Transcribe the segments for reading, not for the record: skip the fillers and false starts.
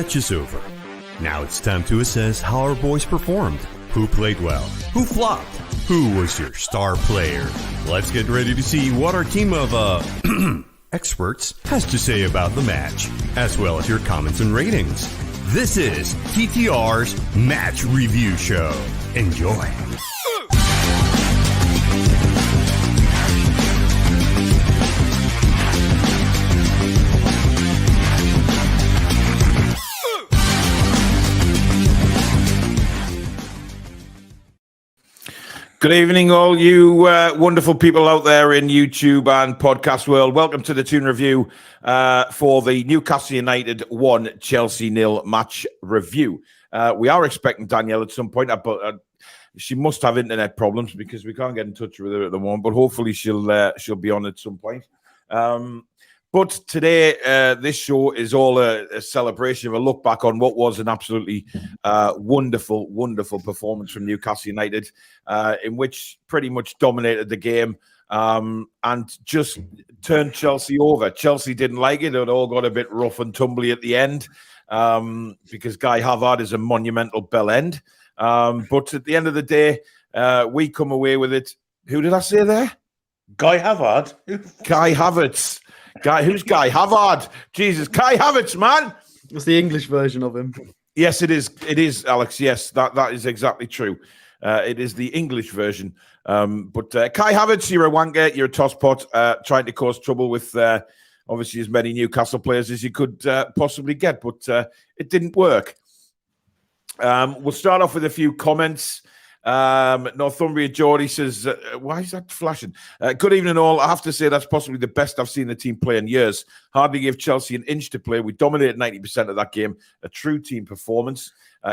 match is over. Now it's time to assess how our boys performed. Who played well? Who flopped? Who was your star player? Let's get ready to see what our team of, experts has to say about the match, as well as your comments and ratings. This is TTR's Match Review Show. Enjoy. Good evening, all you wonderful people out there in YouTube and podcast world. Welcome to the Toon Review for the Newcastle United 1 Chelsea 0 match review. We are expecting Danielle at some point, but she must have internet problems because we can't get in touch with her at the moment. But hopefully she'll be on at some point. But today, this show is all a celebration of a look back on what was an absolutely wonderful, wonderful performance from Newcastle United, in which pretty much dominated the game and just turned Chelsea over. Chelsea didn't like it. It all got a bit rough and tumbly at the end because Guy Havertz is a monumental bell end. But at the end of the day, we come away with it. Who did I say there? Guy Havertz. Guy Havertz. Who's Guy Havertz? Jesus, Kai Havertz, man. It's the English version of him. Yes, it is. It is, Alex. Yes, that is exactly true. It is the English version. But Kai Havertz, you're a wanker. You're a tosspot, trying to cause trouble with obviously as many Newcastle players as you could possibly get. But it didn't work. We'll start off with a few comments. Northumbria Geordie says, why is that flashing? Good evening all. I have to say that's possibly the best I've seen the team play in years. Hardly gave Chelsea an inch to play. We dominated 90% of that game. A true team performance.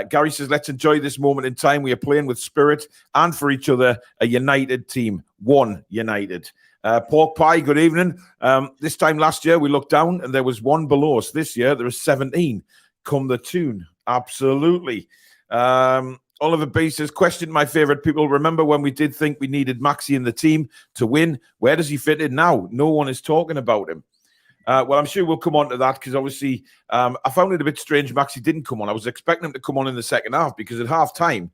Gary says, let's enjoy this moment in time. We are playing with spirit and for each other, a united team. One United. Pork Pie, good evening. This time last year, we looked down and there was one below us. This year, there are 17. Come the Toon. Absolutely. Oliver B says, question my favourite people. Remember when we did think we needed Maxi in the team to win? Where does he fit in now? No one is talking about him. Well, I'm sure we'll come on to that because obviously I found it a bit strange Maxi didn't come on. I was expecting him to come on in the second half because at half-time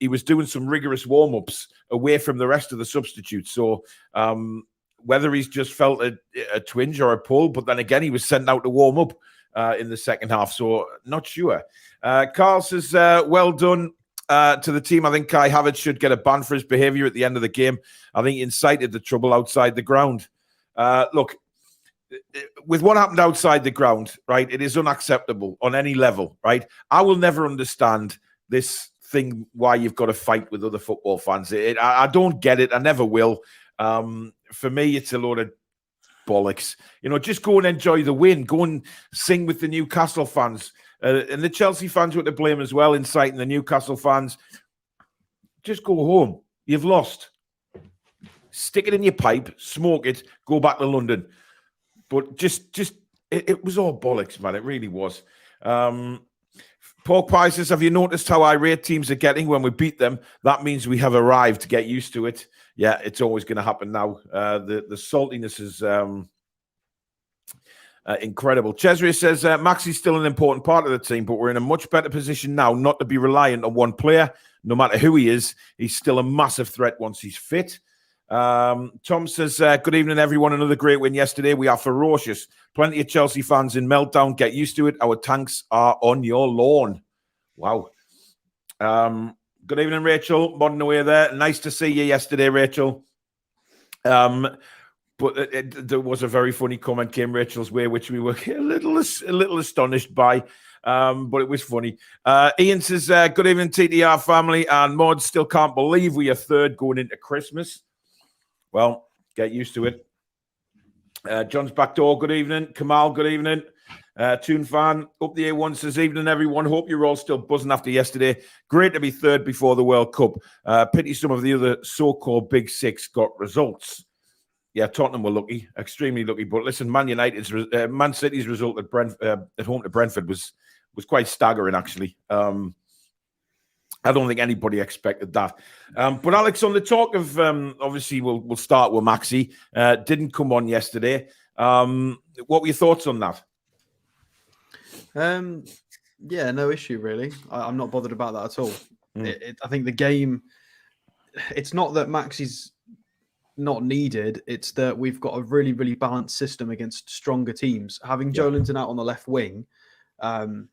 he was doing some rigorous warm-ups away from the rest of the substitutes. So whether he's just felt a twinge or a pull, but then again, he was sent out to warm up in the second half. So not sure. Carl says, well done to the team. I think Kai Havertz should get a ban for his behaviour at the end of the game. I think he incited the trouble outside the ground. Look, with what happened outside the ground, right, it is unacceptable on any level, right? I will never understand this thing, why you've got to fight with other football fans. I don't get it. I never will. For me, it's a load of bollocks. You know, just go and enjoy the win. Go and sing with the Newcastle fans. And the Chelsea fans were to blame as well, inciting the Newcastle fans. Just go home. You've lost. Stick it in your pipe, smoke it, go back to London. But it was all bollocks, man. It really was. Pork Pie says, have you noticed how irate teams are getting when we beat them? That means we have arrived. Get used to it. Yeah, it's always going to happen now. The saltiness is incredible. Cesare says, Maxi's still an important part of the team, but we're in a much better position now not to be reliant on one player. No matter who he is, he's still a massive threat once he's fit. Tom says, good evening, everyone. Another great win yesterday. We are ferocious. Plenty of Chelsea fans in meltdown. Get used to it. Our tanks are on your lawn. Wow. Good evening, Rachel. Modern away there. Nice to see you yesterday, Rachel. But there was a very funny comment came Rachel's way, which we were a little astonished by, but it was funny. Ian says, good evening, TTR family. And Mod, still can't believe we are third going into Christmas. Well, get used to it. John's Backdoor, good evening. Kamal, good evening. Toon fan, up the A1 says, evening, everyone. Hope you're all still buzzing after yesterday. Great to be third before the World Cup. Pity some of the other so-called Big Six got results. Yeah, Tottenham were lucky, extremely lucky. But listen, Man City's result at home to Brentford was quite staggering, actually. I don't think anybody expected that. But Alex, on the talk of obviously we'll start with Maxi. Didn't come on yesterday. What were your thoughts on that? Yeah, no issue really. I'm not bothered about that at all. Mm. I think the game. It's not that Max is not needed. It's that we've got a really, really balanced system against stronger teams. Having Yeah. Joe Linton out on the left wing, um,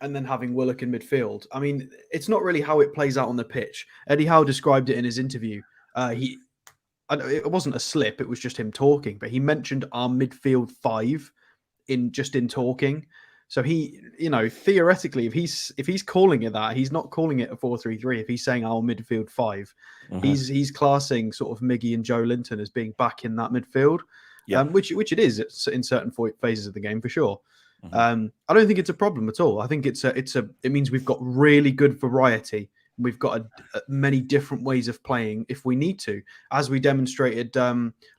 and then having Willock in midfield. I mean, it's not really how it plays out on the pitch. Eddie Howe described it in his interview. It wasn't a slip; it was just him talking. But he mentioned our midfield five in talking. So he, theoretically, if he's calling it that, he's not calling it a 4-3-3. If he's saying our midfield five, he's classing sort of Miggy and Joe Linton as being back in that midfield, Yeah. which it is in certain phases of the game for sure. I don't think it's a problem at all. I think it means we've got really good variety. We've got many different ways of playing if we need to, as we demonstrated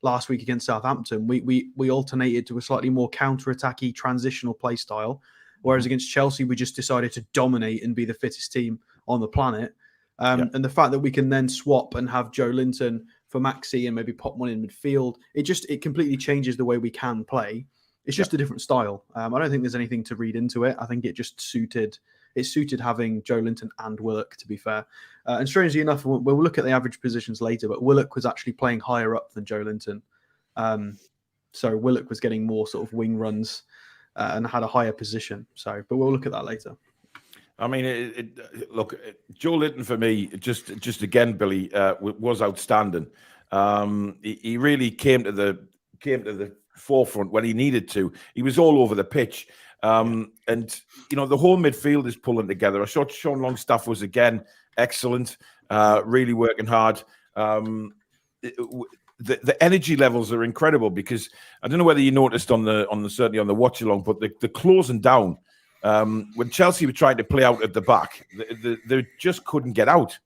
last week against Southampton. We alternated to a slightly more counter-attacky transitional play style, whereas against Chelsea we just decided to dominate and be the fittest team on the planet. And the fact that we can then swap and have Joe Linton for Maxi and maybe pop one in midfield, it completely changes the way we can play. It's just a different style. I don't think there's anything to read into it. I think it just suited having Joe Linton and Willock, to be fair. And strangely enough, we'll look at the average positions later, but Willock was actually playing higher up than Joe Linton. So Willock was getting more sort of wing runs and had a higher position. But we'll look at that later. I mean, look, Joe Linton for me, just again, Billy, was outstanding. He really came to the forefront when he needed to. He was all over the pitch. And, the whole midfield is pulling together. I thought Sean Longstaff was, again, excellent, really working hard. The energy levels are incredible because I don't know whether you noticed certainly on the watch along, but the closing down, when Chelsea were trying to play out at the back, they just couldn't get out.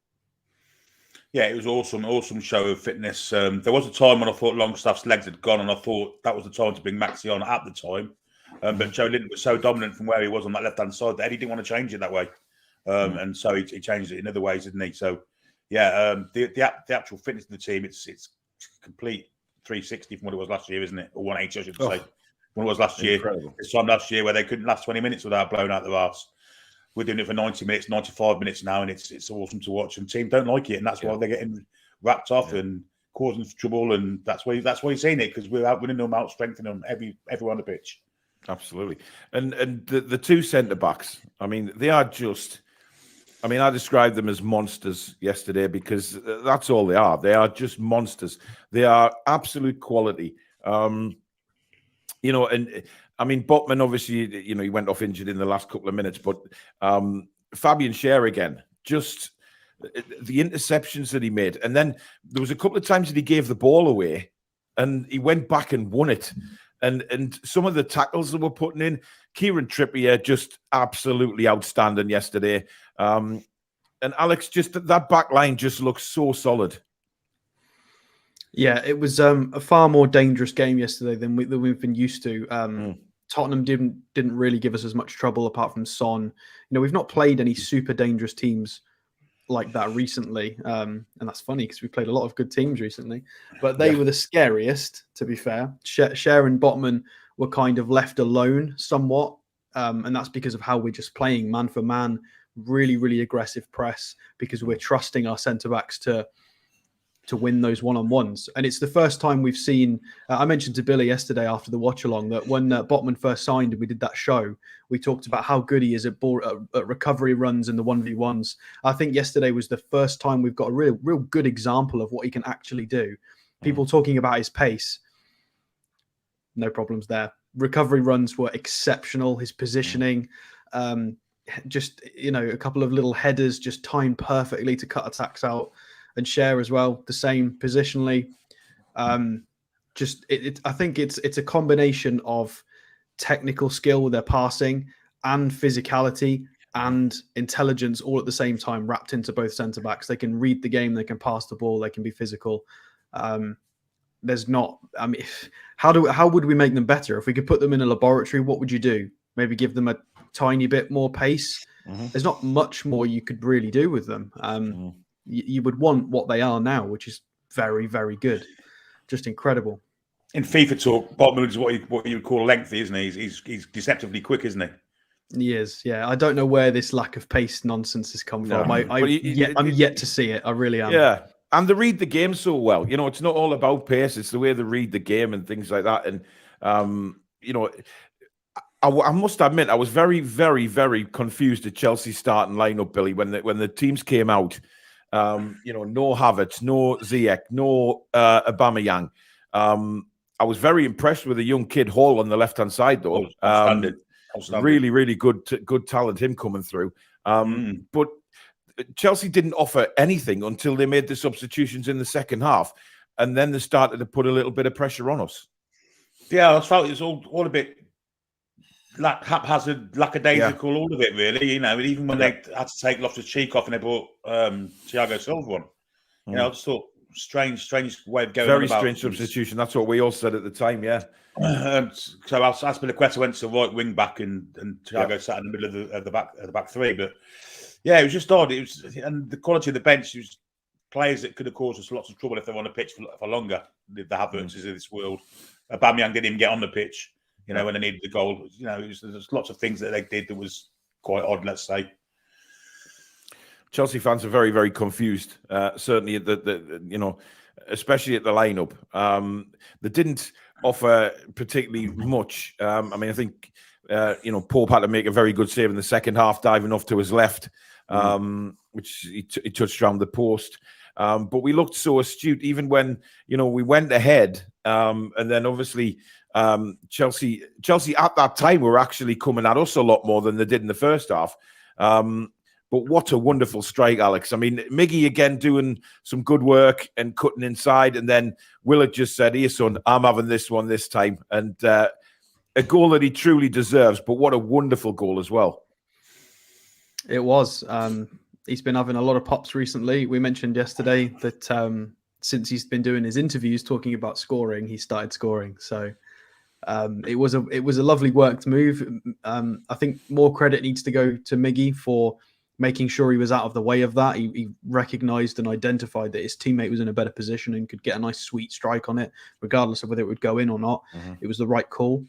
Yeah, it was awesome show of fitness. There was a time when I thought Longstaff's legs had gone, and I thought that was the time to bring Maxi on at the time. But Joe Linton was so dominant from where he was on that left-hand side that Eddie didn't want to change it that way. And so he changed it in other ways, didn't he? So, yeah, the actual fitness of the team, it's complete 360 from what it was last year, isn't it? Or 180, I should say. When it was last year. This time last year where they couldn't last 20 minutes without blowing out their arse. We're doing it for 90 minutes, 95 minutes now, and it's awesome to watch. And team don't like it, and that's why they're getting wrapped off and causing trouble. And that's why you're seeing it, because we're out winning them, out strengthening them everyone on the pitch. Absolutely. And the two centre backs, I mean, they are just. I mean, I described them as monsters yesterday because that's all they are. They are just monsters. They are absolute quality. And I mean, Botman, obviously, he went off injured in the last couple of minutes, but Fabian Schär again, just the interceptions that he made. And then there was a couple of times that he gave the ball away and he went back and won it. And some of the tackles that we're putting in, Kieran Trippier, just absolutely outstanding yesterday. And Alex, just that back line just looks so solid. Yeah, it was a far more dangerous game yesterday than we've been used to. Tottenham didn't really give us as much trouble apart from Son. We've not played any super dangerous teams like that recently. And that's funny because we played a lot of good teams recently. But they were the scariest, to be fair. Schär and Botman were kind of left alone somewhat. And that's because of how we're just playing man for man, really, really aggressive press, because we're trusting our centre-backs to win those one-on-ones. And it's the first time we've seen, I mentioned to Billy yesterday after the watch-along that when Botman first signed and we did that show, we talked about how good he is at recovery runs and the 1v1s. I think yesterday was the first time we've got a real good example of what he can actually do. People talking about his pace, no problems there. Recovery runs were exceptional. His positioning, just, a couple of little headers just timed perfectly to cut attacks out. And Schär as well, the same positionally. I think it's a combination of technical skill with their passing and physicality and intelligence all at the same time, wrapped into both centre backs. They can read the game, they can pass the ball, they can be physical. How would we make them better? If we could put them in a laboratory, what would you do? Maybe give them a tiny bit more pace. There's not much more you could really do with them. You would want what they are now, which is very, very good. Just incredible. In FIFA talk, Botman is what you would call lengthy, isn't he? He's deceptively quick, isn't he? He is, yeah. I don't know where this lack of pace nonsense has come from. I'm yet to see it. I really am. Yeah. And they read the game so well. It's not all about pace. It's the way they read the game and things like that. And, I must admit, I was very, very, very confused at Chelsea's starting lineup, Billy, when the teams came out. No Havertz, no Ziyech, no Aubameyang. I was very impressed with the young kid Hall on the left-hand side, though. Outstanding. Really, really good talent, him coming through. But Chelsea didn't offer anything until they made the substitutions in the second half, and then they started to put a little bit of pressure on us. Yeah, I felt it was all a bit haphazard, lackadaisical, all of it, really. Even when they had to take Loftus-Cheek off and they brought Thiago Silva on. I just thought strange way of going. Very strange substitution. That's what we all said at the time. Yeah. So Aspilicueta went to right wing back, and Thiago sat in the middle of the back three. But yeah, it was just odd. And the quality of the bench was players that could have caused us lots of trouble if they were on the pitch for longer. The Havertzes of this world. Aubameyang didn't even get on the pitch. When they needed the goal. There's lots of things that they did that was quite odd. Let's say. Chelsea fans are very, very confused. Certainly, especially at the lineup, they didn't offer particularly much. I think Pope had to make a very good save in the second half, diving off to his left, which he touched around the post. But we looked so astute, even when we went ahead, and then obviously Chelsea at that time were actually coming at us a lot more than they did in the first half. But what a wonderful strike, Alex. Miggy again doing some good work and cutting inside. And then Willett just said, "Here, son, I'm having this one this time." And a goal that he truly deserves. But what a wonderful goal as well. It was. He's been having a lot of pops recently. We mentioned yesterday that since he's been doing his interviews talking about scoring, he started scoring. So it was a lovely worked move. I think more credit needs to go to Miggy for making sure he was out of the way of that. He recognised and identified that his teammate was in a better position and could get a nice sweet strike on it, regardless of whether it would go in or not. It was the right call.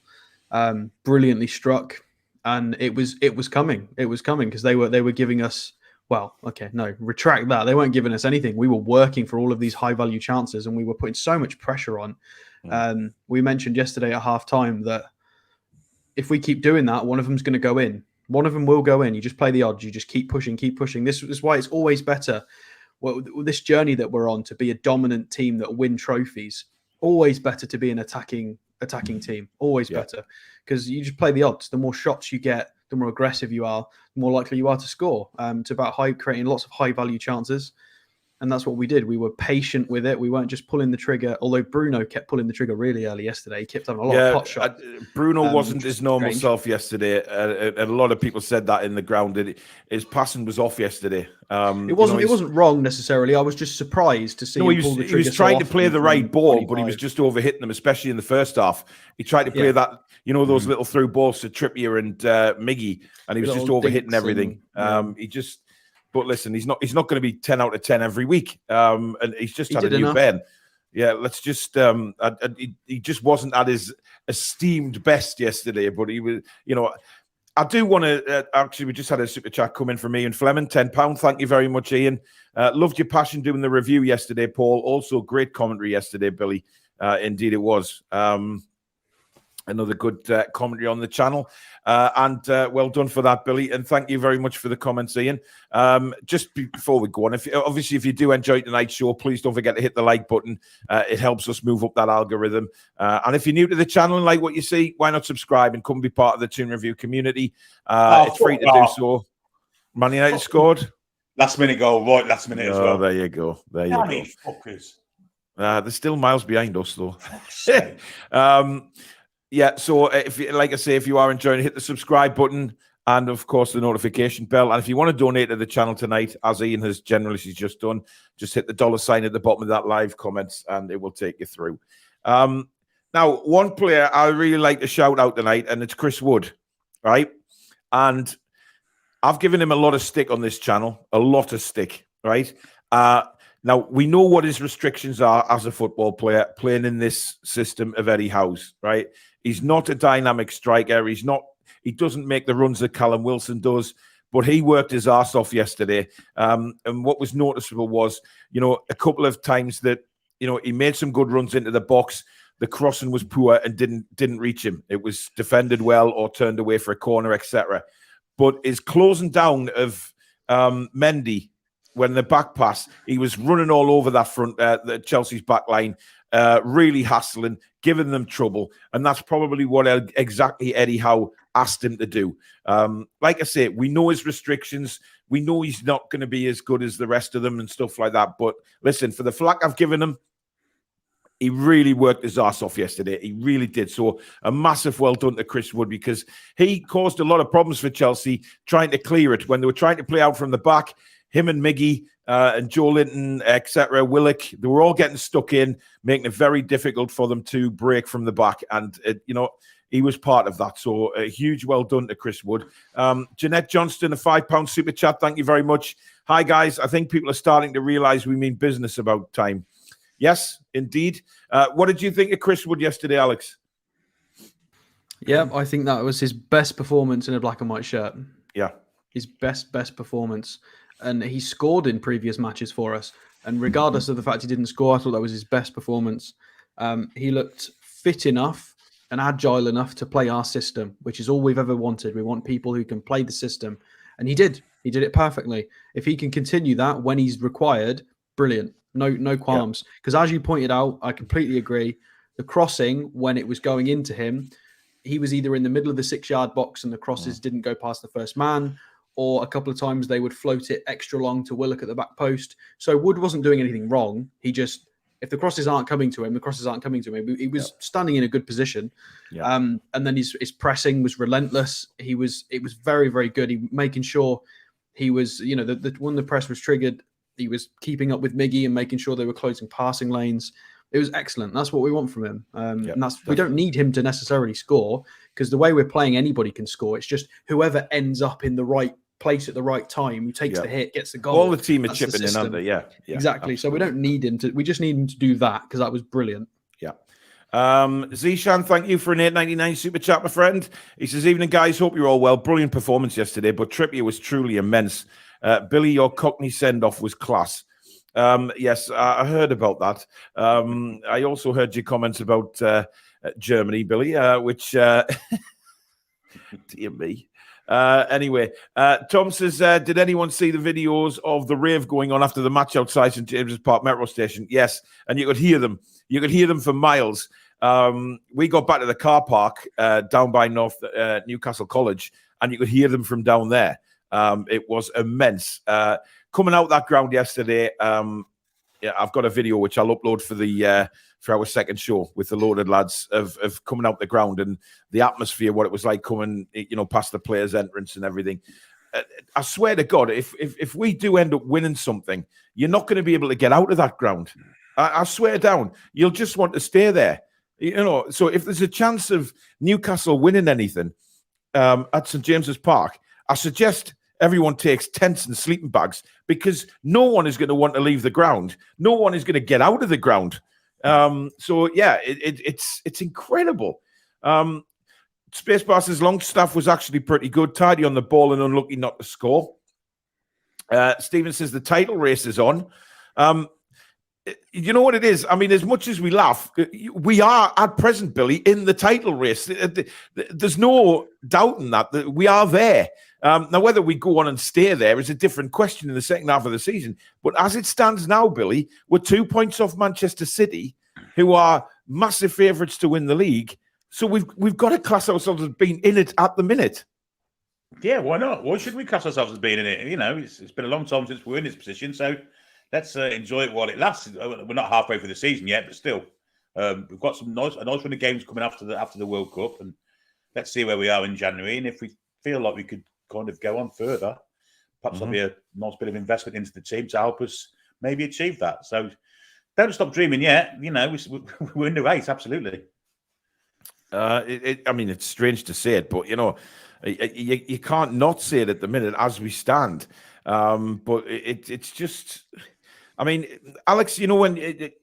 Brilliantly struck, and it was coming. It was coming because they were giving us. Well, okay, no, retract that. They weren't giving us anything. We were working for all of these high value chances, and we were putting so much pressure on. We mentioned yesterday at half time that if we keep doing that, one of them's going to go in. One of them will go in. You just play the odds. You just keep pushing. This is why it's always better. Well, this journey that we're on to be a dominant team that win trophies. Always better to be an attacking team. Always better because you just play the odds. The more shots you get, the more aggressive you are, the more likely you are to score. It's about creating lots of high value chances. And that's what we did. We were patient with it. We weren't just pulling the trigger, although Bruno kept pulling the trigger really early yesterday. He kept having a lot of pot shots. Bruno wasn't his normal self yesterday. And a lot of people said that in the ground. His passing was off yesterday. It wasn't wrong necessarily. I was just surprised to see him pull the trigger. He was trying to play the right ball, but he was just overhitting them, especially in the first half. He tried to play that, those little through balls to Trippier and Miggy, and he was just overhitting everything. But listen, he's not going to be 10 out of 10 every week. And he's just had a new Ben. Yeah, let's just he just wasn't at his esteemed best yesterday, but he was, I do want to actually, we just had a super chat come in from Ian Fleming, £10. Thank you very much, Ian. Loved your passion doing the review yesterday, Paul. Also great commentary yesterday, Billy. Indeed it was. Another good commentary on the channel. And well done for that, Billy. And thank you very much for the comments, Ian. Just before we go on, if you do enjoy tonight's show, please don't forget to hit the like button. It helps us move up that algorithm. And if you're new to the channel and like what you see, why not subscribe and come and be part of the Toon Review community? It's free to do so. Man United scored. Last minute goal, right? Last minute as well. There you go. Fuckers. They're still miles behind us, though. Yeah, so if you are enjoying it, hit the subscribe button and, of course, the notification bell. And if you want to donate to the channel tonight, as Ian has generously just done, just hit the $sign at the bottom of that live comments and it will take you through. Now, one player I really like to shout out tonight, and it's Chris Wood, right? And I've given him a lot of stick on this channel, a lot of stick, right? Now, we know what his restrictions are as a football player playing in this system of Eddie Howe's, right? He's not a dynamic striker. He's not He doesn't make the runs that Callum Wilson does, but he worked his arse off yesterday. And what was noticeable was, a couple of times that, he made some good runs into the box. The crossing was poor and didn't reach him. It was defended well or turned away for a corner, etc. But his closing down of Mendy, when the back pass, he was running all over that front, the Chelsea's back line, really hassling, giving them trouble. And that's probably what exactly Eddie Howe asked him to do. Like I say, we know his restrictions. We know he's not going to be as good as the rest of them and stuff like that. But listen, for the flack I've given him, he really worked his ass off yesterday. He really did. So a massive well done to Chris Wood, because he caused a lot of problems for Chelsea trying to clear it. When they were trying to play out from the back, him and Miggy and Joe Linton, etc., Willock, they were all getting stuck in, making it very difficult for them to break from the back. And, he was part of that. So a huge well done to Chris Wood. Jeanette Johnston, a £5 super chat. Thank you very much. Hi, guys. I think people are starting to realise we mean business about time. Yes, indeed. What did you think of Chris Wood yesterday, Alex? Yeah, I think that was his best performance in a black and white shirt. Yeah. His best performance. And he scored in previous matches for us. And regardless of the fact he didn't score, I thought that was his best performance. He looked fit enough and agile enough to play our system, which is all we've ever wanted. We want people who can play the system. And he did. He did it perfectly. If he can continue that when he's required, brilliant. No qualms. Because as you pointed out, I completely agree. The crossing, when it was going into him, he was either in the middle of the 6-yard box and the crosses didn't go past the first man, or a couple of times they would float it extra long to Willock at the back post. So Wood wasn't doing anything wrong. He just, if the crosses aren't coming to him, the crosses aren't coming to him. He was standing in a good position. Yeah. And then his pressing was relentless. It was very, very good. He making sure he was, when the press was triggered, he was keeping up with Miggy and making sure they were closing passing lanes. It was excellent. That's what we want from him. And we don't need him to necessarily score, because the way we're playing, anybody can score. It's just whoever ends up in the right place at the right time, who takes the hit, gets the goal. All the team are chipping in under. Yeah, exactly. Absolutely. So we don't need him to. We just need him to do that, because that was brilliant. Yeah. Zishan, thank you for an $8.99 super chat, my friend. He says, "Evening, guys. Hope you're all well. Brilliant performance yesterday, but Trippier was truly immense. Billy, your Cockney send-off was class." Yes, I heard about that. I also heard your comments about Germany, Billy, which, dear me. Anyway, Tom says, did anyone see the videos of the rave going on after the match outside St James's Park Metro Station? Yes, and you could hear them. You could hear them for miles. We got back to the car park down by Newcastle College, and you could hear them from down there. It was immense. Coming out that ground yesterday, I've got a video which I'll upload for our second show with the loaded lads of coming out the ground and the atmosphere, what it was like coming, past the players' entrance and everything. I swear to God, if we do end up winning something, you're not going to be able to get out of that ground. I swear down, you'll just want to stay there. So if there's a chance of Newcastle winning anything at St James's Park, I suggest everyone takes tents and sleeping bags, because no one is going to want to leave the ground. No one is going to get out of the ground. So yeah, it's incredible. Spacebar's Longstaff was actually pretty good, tidy on the ball and unlucky not to score. Stephen says the title race is on. You know what it is? I mean, as much as we laugh, we are at present, Billy, in the title race. There's no doubt in that we are there. Now, whether we go on and stay there is a different question in the second half of the season. But as it stands now, Billy, we're 2 points off Manchester City, who are massive favourites to win the league. So we've got to class ourselves as being in it at the minute. Yeah, why not? Why shouldn't we class ourselves as being in it? It's been a long time since we're in this position, so let's enjoy it while it lasts. We're not halfway through the season yet, but still, we've got a nice run of games coming after the World Cup, and let's see where we are in January. And if we feel like we could kind of go on further, perhaps there'll be a nice bit of investment into the team to help us maybe achieve that. So don't stop dreaming yet. We're in the race, absolutely. I mean, it's strange to say it, but you can't not say it at the minute as we stand. But it's just, I mean, Alex, when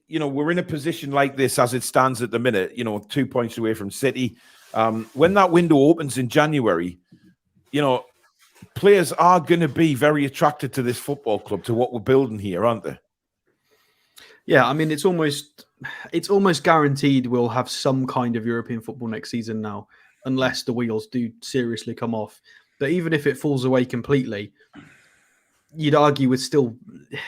we're in a position like this as it stands at the minute, 2 points away from City, When that window opens in January, players are going to be very attracted to this football club, to what we're building here, aren't they? Yeah, I mean, it's almost guaranteed we'll have some kind of European football next season now, unless the wheels do seriously come off. But even if it falls away completely, you'd argue we'd still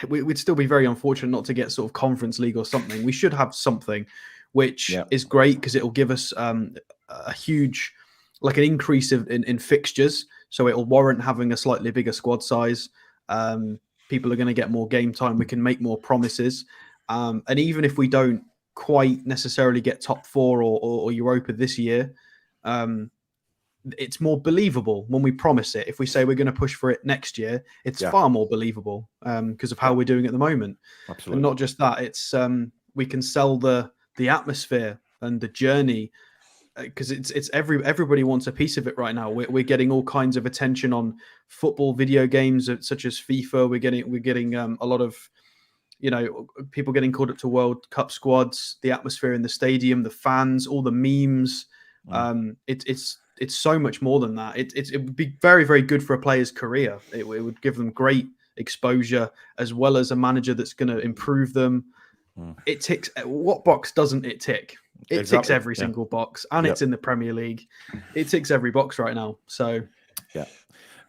be very unfortunate not to get sort of Conference League or something. We should have something, which is great because it'll give us a huge, like an increase in fixtures. So it'll warrant having a slightly bigger squad size. People are going to get more game time. We can make more promises. And even if we don't quite necessarily get top 4 or Europa this year, it's more believable when we promise it. If we say we're going to push for it next year, it's far more believable because of how we're doing at the moment. Absolutely. And not just that, it's we can sell the atmosphere and the journey because it's everybody wants a piece of it right now. We're getting all kinds of attention on football video games such as FIFA. We're getting a lot of people getting called up to World Cup squads, the atmosphere in the stadium, the fans, all the memes. It's so much more than that. It would be very, very good for a player's career. It would give them great exposure as well as a manager that's going to improve them. It ticks. What box doesn't it tick? It ticks every single box, and it's in the Premier League. It ticks every box right now. So,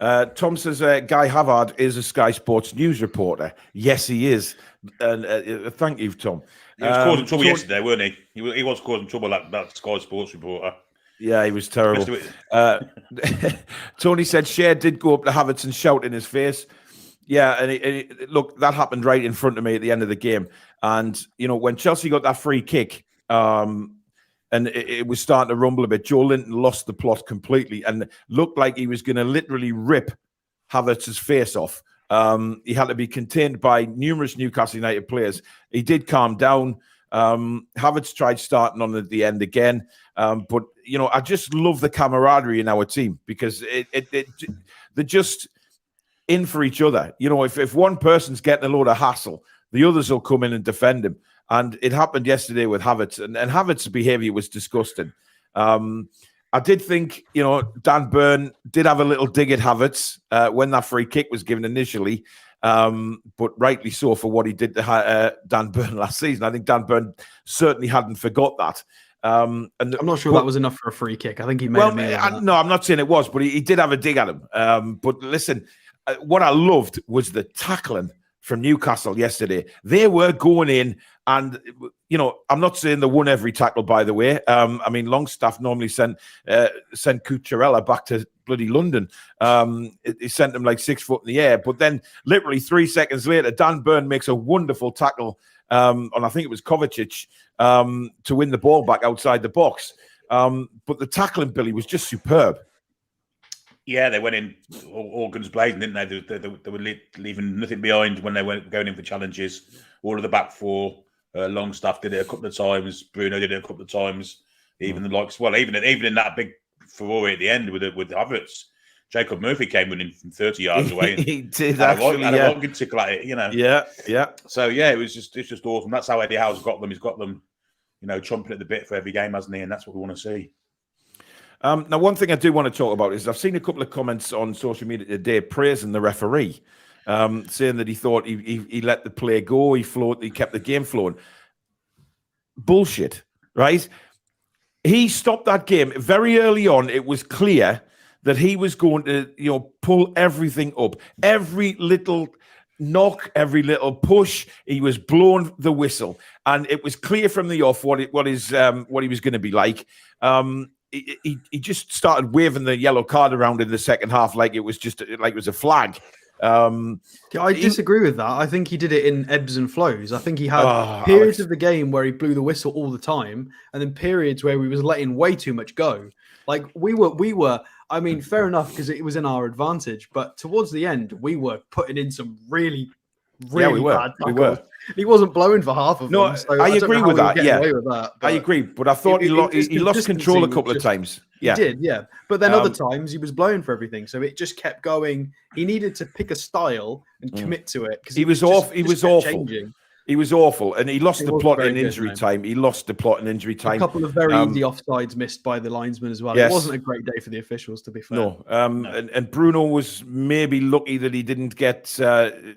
Tom says Guy Havard is a Sky Sports news reporter. Yes, he is. And thank you, Tom. He was causing trouble yesterday, weren't he? He was causing trouble, that Sky Sports reporter. Yeah, he was terrible. Tony said Shea did go up to Havertz and shout in his face. Yeah, and look, that happened right in front of me at the end of the game. And, when Chelsea got that free kick, and it was starting to rumble a bit, Joe Linton lost the plot completely and looked like he was going to literally rip Havertz's face off. He had to be contained by numerous Newcastle United players. He did calm down. Havertz tried starting on at the end again. But, I just love the camaraderie in our team because they're just in for each other. If one person's getting a load of hassle, the others will come in and defend him. And it happened yesterday with Havertz, and Havertz's behaviour was disgusting. I did think, Dan Burn did have a little dig at Havertz when that free kick was given initially, but rightly so for what he did to Dan Burn last season. I think Dan Burn certainly hadn't forgot that. And I'm not sure that was enough for a free kick. I think he made it. No, I'm not saying it was, but he did have a dig at him. But listen, what I loved was the tackling from Newcastle yesterday. They were going in, and I'm not saying they won every tackle, by the way. Longstaff normally sent Cucurella back to bloody London. He sent him like 6 foot in the air, but then literally 3 seconds later, Dan Burn makes a wonderful tackle on, I think it was Kovacic, to win the ball back outside the box. But the tackling, Billy, was just superb. Yeah, they went in all guns blazing, didn't they? They were leaving nothing behind when they went going in for challenges. All of the back four, Longstaff did it a couple of times. Bruno did it a couple of times. Even the likes, even in that big Ferrari at the end with Havertz, Jacob Murphy came running from 30 yards away. And he did actually. Had a good tickle at it, Yeah. So it's just awesome. That's how Eddie Howe's got them. He's got them, chomping at the bit for every game, hasn't he? And that's what we want to see. Now, one thing I do want to talk about is I've seen a couple of comments on social media today praising the referee, saying that he thought he let the play go, he kept the game flowing. Bullshit, right? He stopped that game very early on. It was clear that he was going to, pull everything up, every little knock, every little push. He was blowing the whistle, and it was clear from the off what he was going to be like. He just started waving the yellow card around in the second half like it was a flag. I disagree with that. I think he did it in ebbs and flows. I think he had periods of the game where he blew the whistle all the time, and then periods where he was letting way too much go. Like we were. I mean, fair enough because it was in our advantage, but towards the end, we were putting in some really bad tackles. We were. He wasn't blowing for half of them. So I agree with that. Yeah, with that, I agree. But I thought he lost control a couple of times. Yeah, he did. Yeah, but then other times he was blowing for everything. So it just kept going. He needed to pick a style and commit to it because he was off. He was awful. Changing. He was awful, and he lost He the wasn't plot very in good, injury no. time. He lost the plot in injury time. A couple of very easy offsides missed by the linesman as well. Yes. It wasn't a great day for the officials, to be fair. No, and Bruno was maybe lucky that he didn't get some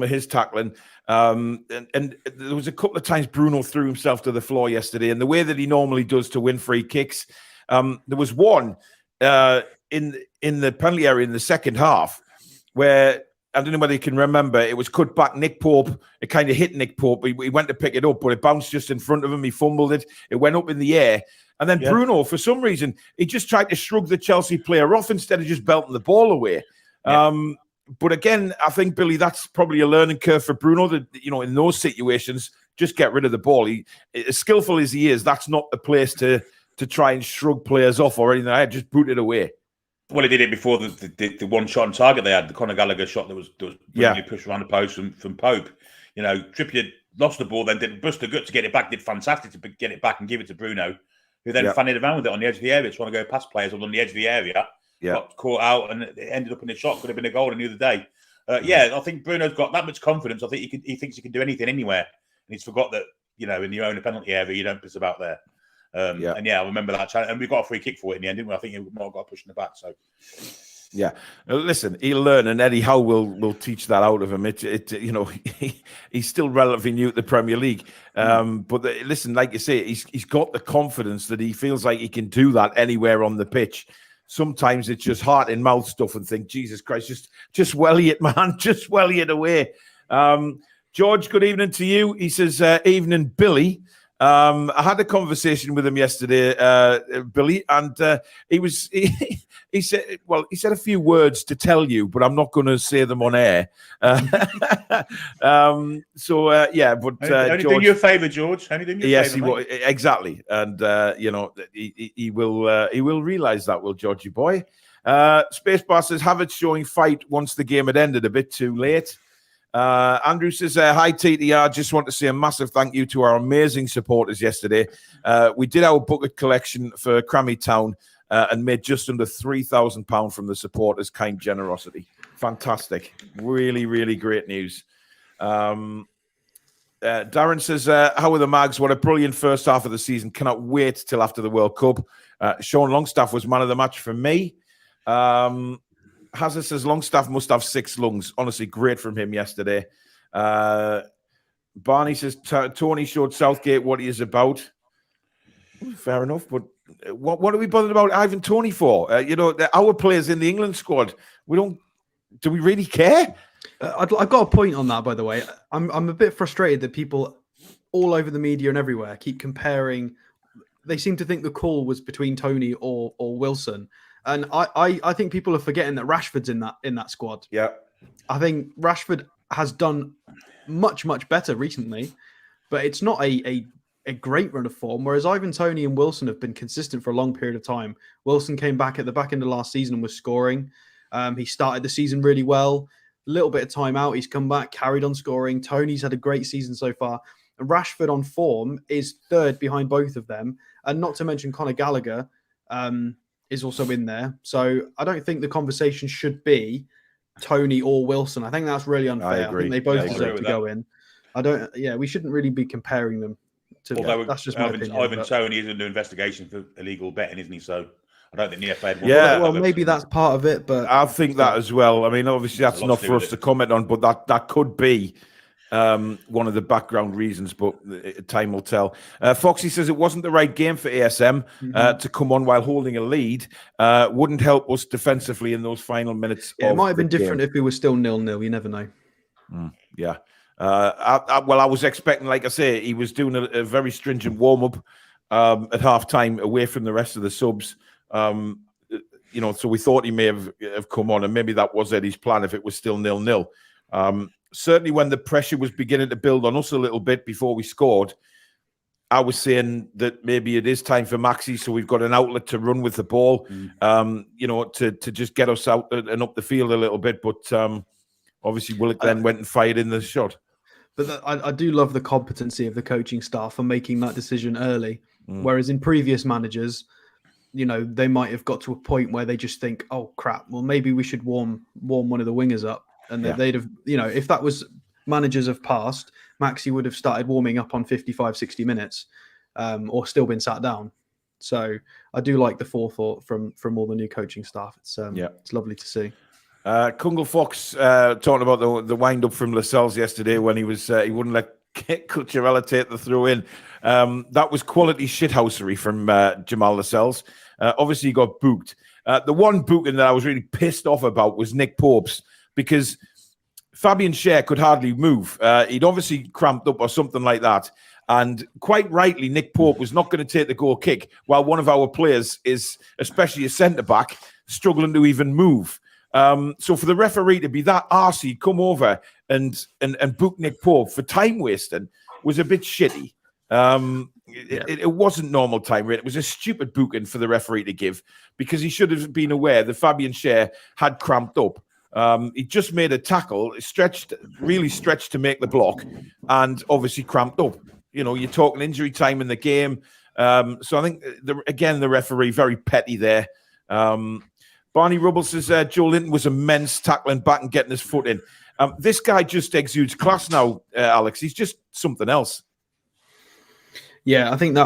of his tackling. And there was a couple of times Bruno threw himself to the floor yesterday, and the way that he normally does to win free kicks. There was one in the penalty area in the second half where, I don't know whether you can remember, it was cut back. Nick Pope, it kind of hit Nick Pope. He went to pick it up, but it bounced just in front of him. He fumbled it. It went up in the air. And then Bruno, for some reason, he just tried to shrug the Chelsea player off instead of just belting the ball away. Yeah. But again, I think, Billy, that's probably a learning curve for Bruno that, in those situations, just get rid of the ball. He, as skillful as he is, that's not the place to try and shrug players off or anything. I just boot it away. Well, he did it before the one shot on target they had, the Conor Gallagher shot that was pushed around the post from Pope. Trippier lost the ball, then did bust the gut to get it back, did fantastic to get it back and give it to Bruno, who then fanned around with it on the edge of the area, trying to go past players on the edge of the area. Got caught out, and it ended up in a shot. Could have been a goal any other day. I think Bruno's got that much confidence. I think he thinks he can do anything anywhere, and he's forgot that in your own penalty area you don't piss about there. And I remember that challenge, and we got a free kick for it in the end, didn't we? I think he might have got a push in the back. So, listen, he'll learn, and Eddie Howe will teach that out of him. He's still relatively new at the Premier League, but listen, like you say, he's got the confidence that he feels like he can do that anywhere on the pitch. Sometimes it's just heart in mouth stuff, and think, Jesus Christ, just welly it, man, just welly it away. George, good evening to you. He says, evening, Billy. I had a conversation with him yesterday, Billy, and he said a few words to tell you, but I'm not going to say them on air. But only George, doing you a favour, George. Only doing you a yes, favour, he will, exactly, and he will realise that, will Georgie boy. Spacebar says Havertz showing fight once the game had ended, a bit too late. Andrew says, hi TTR, just want to say a massive thank you to our amazing supporters yesterday. We did our bucket collection for Crammy Town and made just under £3,000 from the supporters' kind generosity. Fantastic. Really, really great news. Darren says, how are the Mags? What a brilliant first half of the season. Cannot wait till after the World Cup. Sean Longstaff was man of the match for me. Hazard says Longstaff must have 6 lungs. Honestly, great from him yesterday. Barney says Tony showed Southgate what he is about. Fair enough, but what are we bothered about Ivan Toney for? Our players in the England squad. Do we really care? I've got a point on that, by the way. I'm a bit frustrated that people all over the media and everywhere keep comparing. They seem to think the call was between Toney or Wilson. And I think people are forgetting that Rashford's in that squad. Yeah. I think Rashford has done much, much better recently, but it's not a great run of form, whereas Ivan Toney and Wilson have been consistent for a long period of time. Wilson came back at the back end of last season and was scoring. He started the season really well. A little bit of time out, he's come back, carried on scoring. Toney's had a great season so far. And Rashford on form is third behind both of them. And not to mention Conor Gallagher, is also in there. So I don't think the conversation should be Toney or Wilson. I think that's really unfair. I think they both deserve to go in. We shouldn't really be comparing them. Although that's just my opinion. Ivan Toney is under investigation for illegal betting, isn't he? So I don't think the FA would well, maybe that's part of it, but I think that as well. I mean, obviously that's not for us to comment on, but that could be one of the background reasons, but time will tell. Foxy says it wasn't the right game for ASM to come on while holding a lead. Wouldn't help us defensively in those final minutes. It might have been different if we were still 0-0. You never know. I was expecting, like I say, he was doing a very stringent warm-up at half-time away from the rest of the subs. So we thought he may have come on, and maybe that was Eddie's plan if it was still 0-0. Certainly when the pressure was beginning to build on us a little bit before we scored, I was saying that maybe it is time for Maxi, so we've got an outlet to run with the ball, to just get us out and up the field a little bit. But obviously Willock then went and fired in the shot. But I do love the competency of the coaching staff for making that decision early. Whereas in previous managers, they might have got to a point where they just think, oh, crap, well, maybe we should warm one of the wingers up. And they'd have, if that was managers have passed, Maxi would have started warming up on 55, 60 minutes, or still been sat down. So I do like the forethought from all the new coaching staff. It's lovely to see. Kungle Fox talking about the wind up from Lascelles yesterday when he wouldn't let Cucurella take the throw in. That was quality shithousery from Jamal Lascelles. Obviously, he got booked. The one booking that I was really pissed off about was Nick Pope's, because Fabian Schär could hardly move. He'd obviously cramped up or something like that. And quite rightly, Nick Pope was not going to take the goal kick while one of our players is, especially a centre-back, struggling to even move. So for the referee to be that arsey, come over and book Nick Pope for time wasting was a bit shitty. It wasn't normal time rate. It was a stupid booking for the referee to give, because he should have been aware that Fabian Schär had cramped up. He just made a tackle, really stretched to make the block, and obviously cramped up. You know, you're talking injury time in the game. So I think, the referee, very petty there. Barney Rubble says Joe Linton was immense, tackling back and getting his foot in. This guy just exudes class now, Alex. He's just something else. Yeah, I think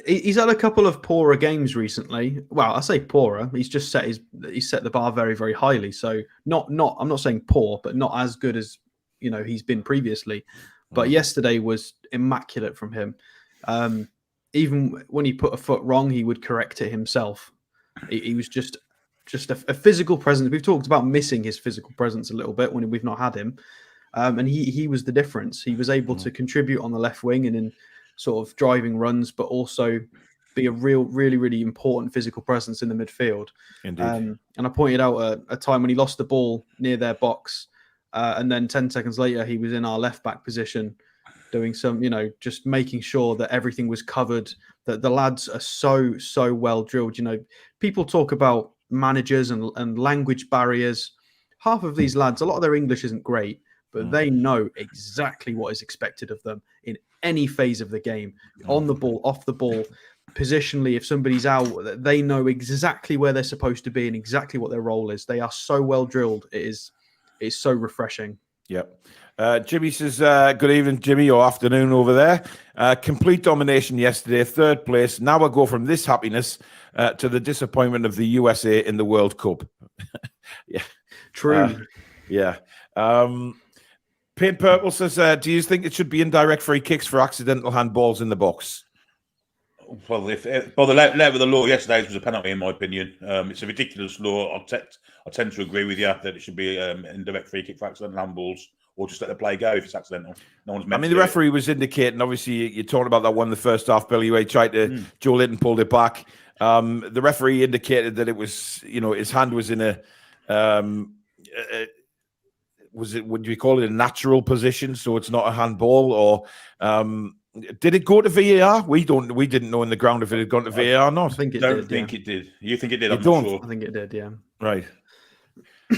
he's had a couple of poorer games recently. Well, I say poorer. He's just set the bar very, very highly. So I'm not saying poor, but not as good as he's been previously. But yesterday was immaculate from him. Even when he put a foot wrong, he would correct it himself. He was just a physical presence. We've talked about missing his physical presence a little bit when we've not had him. And he was the difference. He was able to contribute on the left wing and in sort of driving runs, but also be a really, really important physical presence in the midfield. Indeed. And I pointed out a time when he lost the ball near their box, and then 10 seconds later, he was in our left back position doing some, just making sure that everything was covered, that the lads are so well drilled. People talk about managers and language barriers. Half of these lads, a lot of their English isn't great, but they know exactly what is expected of them in any phase of the game, on the ball, off the ball, positionally. If somebody's out, they know exactly where they're supposed to be and exactly what their role is. They are so well drilled. It's so refreshing. Yep. Jimmy says, good evening, Jimmy, or afternoon over there. Complete domination yesterday, third place. Now I go from this happiness to the disappointment of the USA in the World Cup. Yeah. True. Yeah. Paint Purple says, do you think it should be indirect free kicks for accidental handballs in the box? Well, the letter of the law yesterday was a penalty, in my opinion. It's a ridiculous law. I tend to agree with you that it should be indirect free kick for accidental handballs, or just let the play go if it's accidental. No one's meant the referee was indicating, obviously, you're talking about that one in the first half, Billy, where he tried to, Joe Linton pulled it back. The referee indicated that it was, his hand was in would you call it a natural position? So it's not a handball, or did it go to VAR? We didn't know in the ground if it had gone to VAR or not. I think it don't did. think it did. You think it did? I'm don't? not sure. I think it did. Yeah. Right.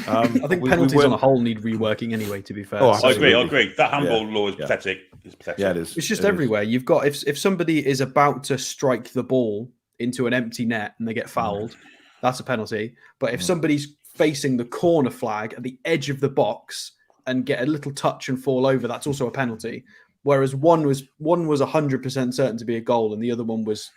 I think penalties on a whole need reworking anyway, to be fair. Oh, I agree. That handball law is pathetic. It's pathetic. Yeah, it is. It's just everywhere. You've got, if somebody is about to strike the ball into an empty net and they get fouled, that's a penalty. But if somebody's facing the corner flag at the edge of the box and get a little touch and fall over, that's also a penalty. Whereas one was 100% certain to be a goal and the other one was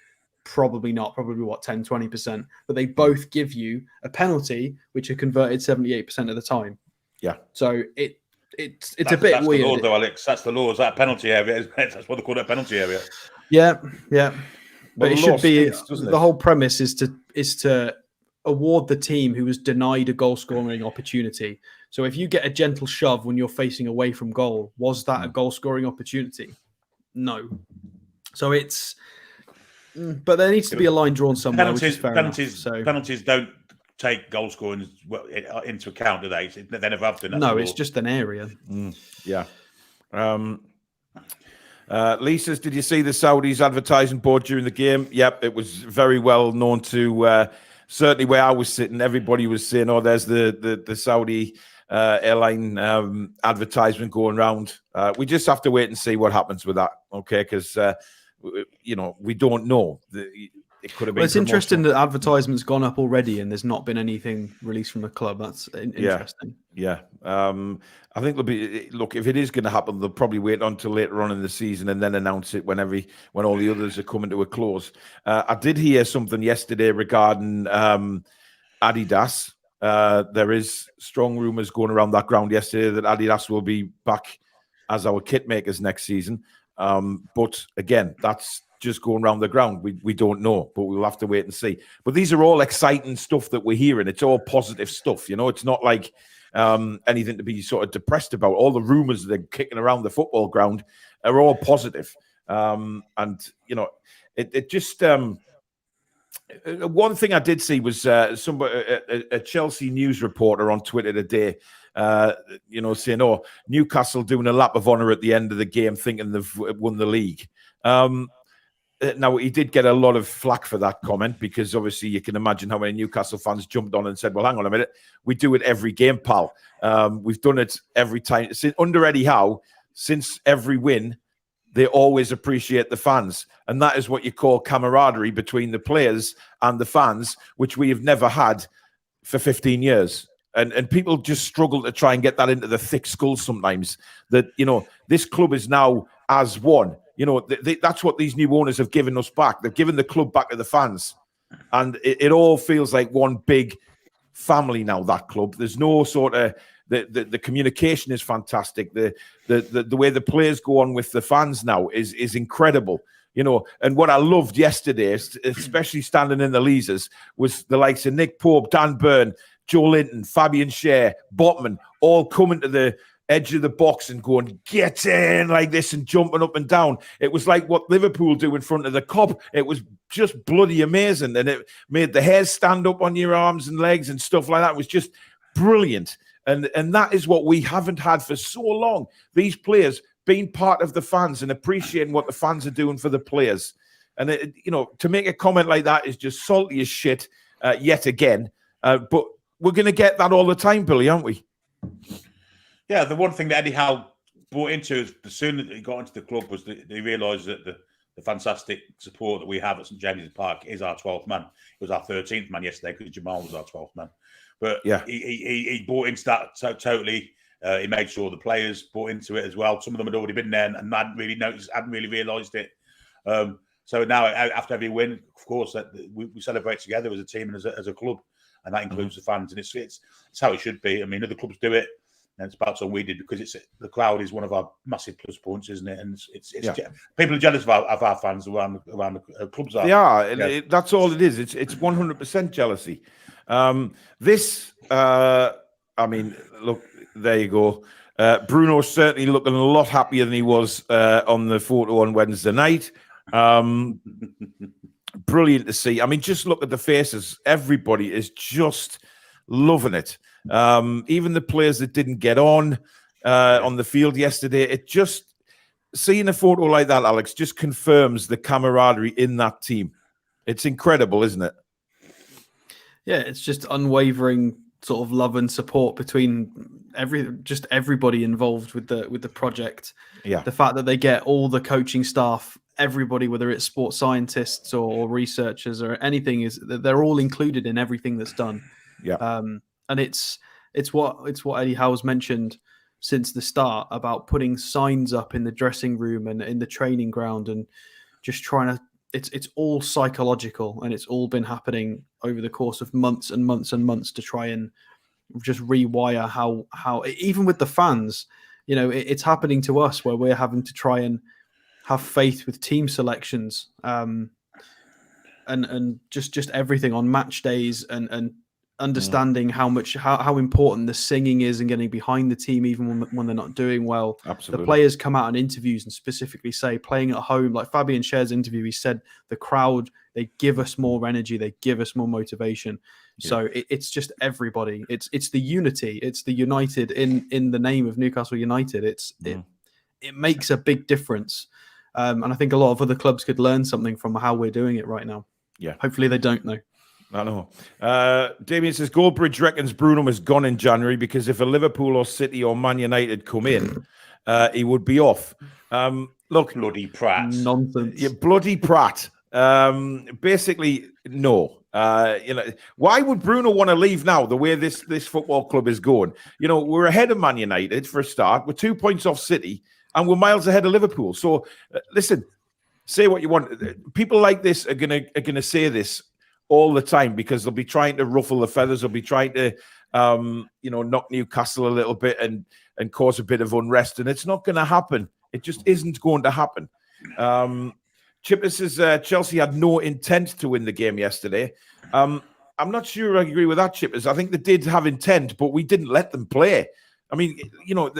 probably not, 10, 20%. But they both give you a penalty, which are converted 78% of the time. Yeah. So it's a bit weird. That's the law, though, Alex. That's the law. Is that penalty area? That's what they call it, a penalty area. Yeah. But it should be, stinks, the whole premise is to award the team who was denied a goal scoring opportunity. So if you get a gentle shove when you're facing away from goal, was that a goal scoring opportunity? No. So but there needs to be a line drawn somewhere. Penalties don't take goal scoring into account, do they? They never have to. No, it's just an area. Yeah. Lee says, did you see the Saudis advertising board during the game? Yep, it was very well known to certainly where I was sitting. Everybody was saying, "Oh, there's the Saudi airline advertisement going around." We just have to wait and see what happens with that, okay? Because we don't know. it could have been. Well, it's interesting that advertisement's gone up already, and there's not been anything released from the club. That's interesting. Yeah. I think there'll be. Look, if it is going to happen, they'll probably wait until later on in the season and then announce it when all the others are coming to a close. I did hear something yesterday regarding Adidas. There is strong rumours going around that ground yesterday that Adidas will be back as our kit makers next season. But again, that's just going around the ground. We don't know, but we'll have to wait and see. But these are all exciting stuff that we're hearing. It's all positive stuff. It's not like anything to be sort of depressed about. All the rumours that are kicking around the football ground are all positive. It just... one thing I did see was a Chelsea news reporter on Twitter today, saying, "Oh, Newcastle doing a lap of honour at the end of the game, thinking they've won the league." Now, he did get a lot of flack for that comment because obviously you can imagine how many Newcastle fans jumped on and said, "Well, hang on a minute, we do it every game, pal. We've done it every time under Eddie Howe. Since every win, they always appreciate the fans. And that is what you call camaraderie between the players and the fans, which we have never had for 15 years. And people just struggle to try and get that into the thick skull sometimes, that, this club is now as one. That's what these new owners have given us back. They've given the club back to the fans. And it all feels like one big family now, that club. There's no sort of... The communication is fantastic. The way the players go on with the fans now is incredible. And what I loved yesterday, especially standing in the Leazers, was the likes of Nick Pope, Dan Byrne, Joe Linton, Fabian Scher, Botman, all coming to the edge of the box and going, "Get in," like this, and jumping up and down. It was like what Liverpool do in front of the Kop. It was just bloody amazing. And it made the hairs stand up on your arms and legs and stuff like that. It was just brilliant. And that is what we haven't had for so long. These players being part of the fans and appreciating what the fans are doing for the players. And, to make a comment like that is just salty as shit yet again. But we're going to get that all the time, Billy, aren't we? Yeah, the one thing that Eddie Howe brought into us as soon as he got into the club was that they realised that the fantastic support that we have at St James's Park is our 12th man. It was our 13th man yesterday because Jamal was our 12th man. But yeah, he bought into that totally. He made sure the players bought into it as well. Some of them had already been there and hadn't really noticed, hadn't really realised it. So now, after every win, of course, we celebrate together as a team and as a club, and that includes the fans. And it's how it should be. I mean, other clubs do it, and it's about time we did, because the crowd is one of our massive plus points, isn't it? And it's people are jealous of our fans around the clubs. They are. Yeah. That's all it is. It's 100% jealousy. Look, there you go. Bruno's certainly looking a lot happier than he was on the photo on Wednesday night. Brilliant to see. I mean, just look at the faces. Everybody is just loving it. Even the players that didn't get on the field yesterday, it just, seeing a photo like that, Alex, just confirms the camaraderie in that team. It's incredible, isn't it? Yeah, it's just unwavering sort of love and support between everybody involved with the project. Yeah, the fact that they get all the coaching staff, everybody, whether it's sports scientists or researchers or anything, is they're all included in everything that's done. Yeah, and it's what Eddie Howe's mentioned since the start about putting signs up in the dressing room and in the training ground and just trying to. It's all psychological, and it's all been happening over the course of months and months and months to try and just rewire how even with the fans, it's happening to us where we're having to try and have faith with team selections, and just everything on match days and understanding how important the singing is and getting behind the team even when they're not doing well. Absolutely. The players come out in interviews and specifically say, playing at home, like Fabian Scher's interview, he said the crowd, they give us more energy, they give us more motivation. Yeah. So it's just everybody. It's the unity. It's the united in the name of Newcastle United. It makes a big difference. And I think a lot of other clubs could learn something from how we're doing it right now. Yeah. Hopefully they don't know. I know. Damien says Goldbridge reckons Bruno is gone in January because if a Liverpool or City or Man United come in, he would be off. Look, bloody prat. Nonsense. You bloody prat. Basically, no. Why would Bruno want to leave now? The way this football club is going, we're ahead of Man United for a start. We're 2 points off City, and we're miles ahead of Liverpool. So, listen, say what you want. People like this are gonna say this all the time because they'll be trying to ruffle the feathers. They'll be trying to, knock Newcastle a little bit and cause a bit of unrest, and it's not going to happen. It just isn't going to happen. Chipper says Chelsea had no intent to win the game yesterday. I'm not sure I agree with that, Chippers. I think they did have intent, but we didn't let them play. I mean,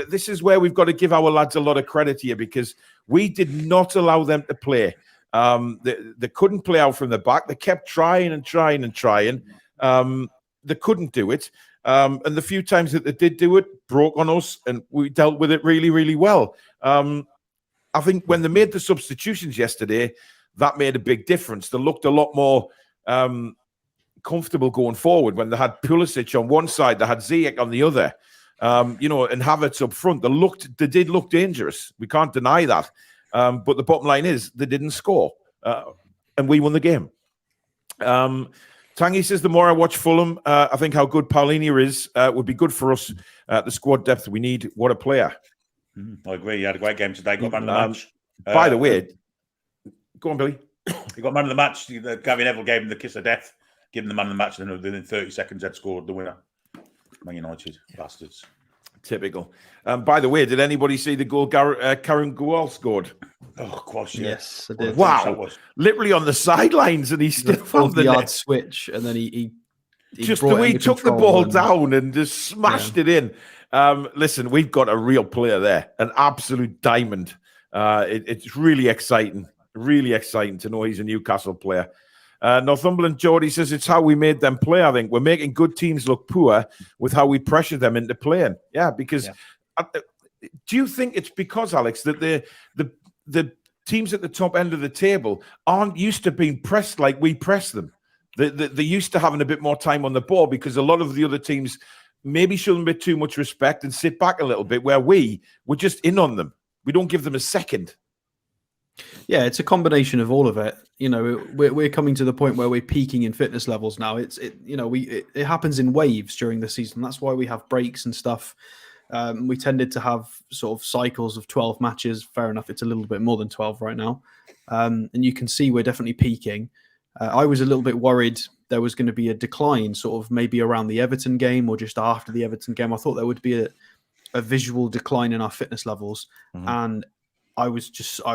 this is where we've got to give our lads a lot of credit here because we did not allow them to play. They couldn't play out from the back. They kept trying and trying and trying. They couldn't do it. And the few times that they did do it, broke on us, and we dealt with it really, really well. I think when they made the substitutions yesterday, that made a big difference. They looked a lot more comfortable going forward when they had Pulisic on one side, they had Ziyech on the other, and Havertz up front. They did look dangerous. We can't deny that. But the bottom line is they didn't score, and we won the game. Tangy says, the more I watch Fulham, I think how good Paulinho is would be good for us. The squad depth we need. What a player. I agree. He had a great game today. Got man of the match. By the way, go on, Billy. He got man of the match. Gary Neville gave him the kiss of death, gave him the man of the match, and then within 30 seconds had scored the winner. Man United, bastards. Typical. By the way, did anybody see the goal Karen Gual scored? Oh, gosh, yes, I did. Wow. Literally on the sidelines, and he still found the yard net. Switch, and then he just the way he took the ball down and just smashed it in. Listen, we've got a real player there, an absolute diamond. It's really exciting to know he's a Newcastle player. Northumberland Geordie says it's how we made them play. I think we're making good teams look poor with how we pressure them into playing. Yeah, because do you think it's because, Alex, that the teams at the top end of the table aren't used to being pressed like we press them? They're used to having a bit more time on the ball because a lot of the other teams maybe show them a bit too much respect and sit back a little bit, where we're just in on them. We don't give them a second. Yeah, it's a combination of all of it. We're coming to the point where we're peaking in fitness levels now. It happens in waves during the season. That's why we have breaks and stuff. We tended to have sort of cycles of 12 matches. Fair enough, it's a little bit more than 12 right now. And you can see we're definitely peaking. I was a little bit worried there was going to be a decline, sort of maybe around the Everton game or just after the Everton game. I thought there would be a visual decline in our fitness levels. Mm-hmm. And I was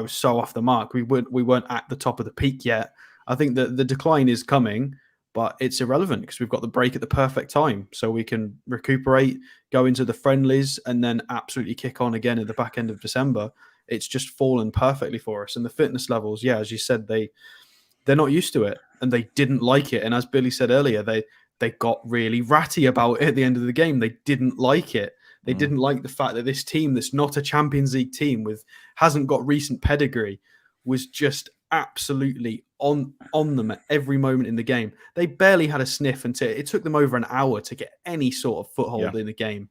so off the mark. We weren't at the top of the peak yet. I think that the decline is coming, but it's irrelevant because we've got the break at the perfect time. So we can recuperate, go into the friendlies, and then absolutely kick on again at the back end of December. It's just fallen perfectly for us. And the fitness levels, yeah, as you said, they're not used to it and they didn't like it. And as Billy said earlier, they got really ratty about it at the end of the game. They didn't like it. They didn't like the fact that this team that's not a Champions League team hasn't got recent pedigree was just absolutely on them at every moment in the game. They barely had a sniff until it took them over an hour to get any sort of foothold in the game.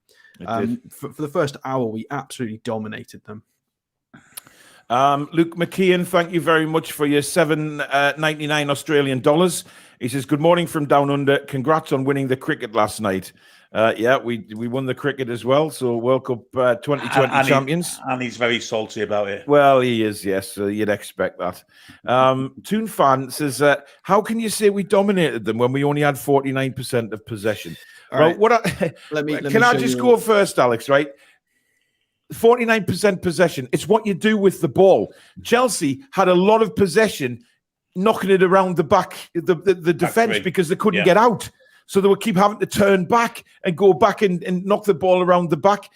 For the first hour, we absolutely dominated them. Luke McKeon, thank you very much for your $7.99 Australian dollars. He says, good morning from down under. Congrats on winning the cricket last night. We won the cricket as well. So World Cup 2020 champions. And he's very salty about it. Well, he is, yes. You'd expect that. Toon fan says, how can you say we dominated them when we only had 49% of possession? Let me just go first, Alex, right? 49% possession. It's what you do with the ball. Chelsea had a lot of possession, knocking it around the back, the defense, because they couldn't get out. So they would keep having to turn back and go back and knock the ball around the back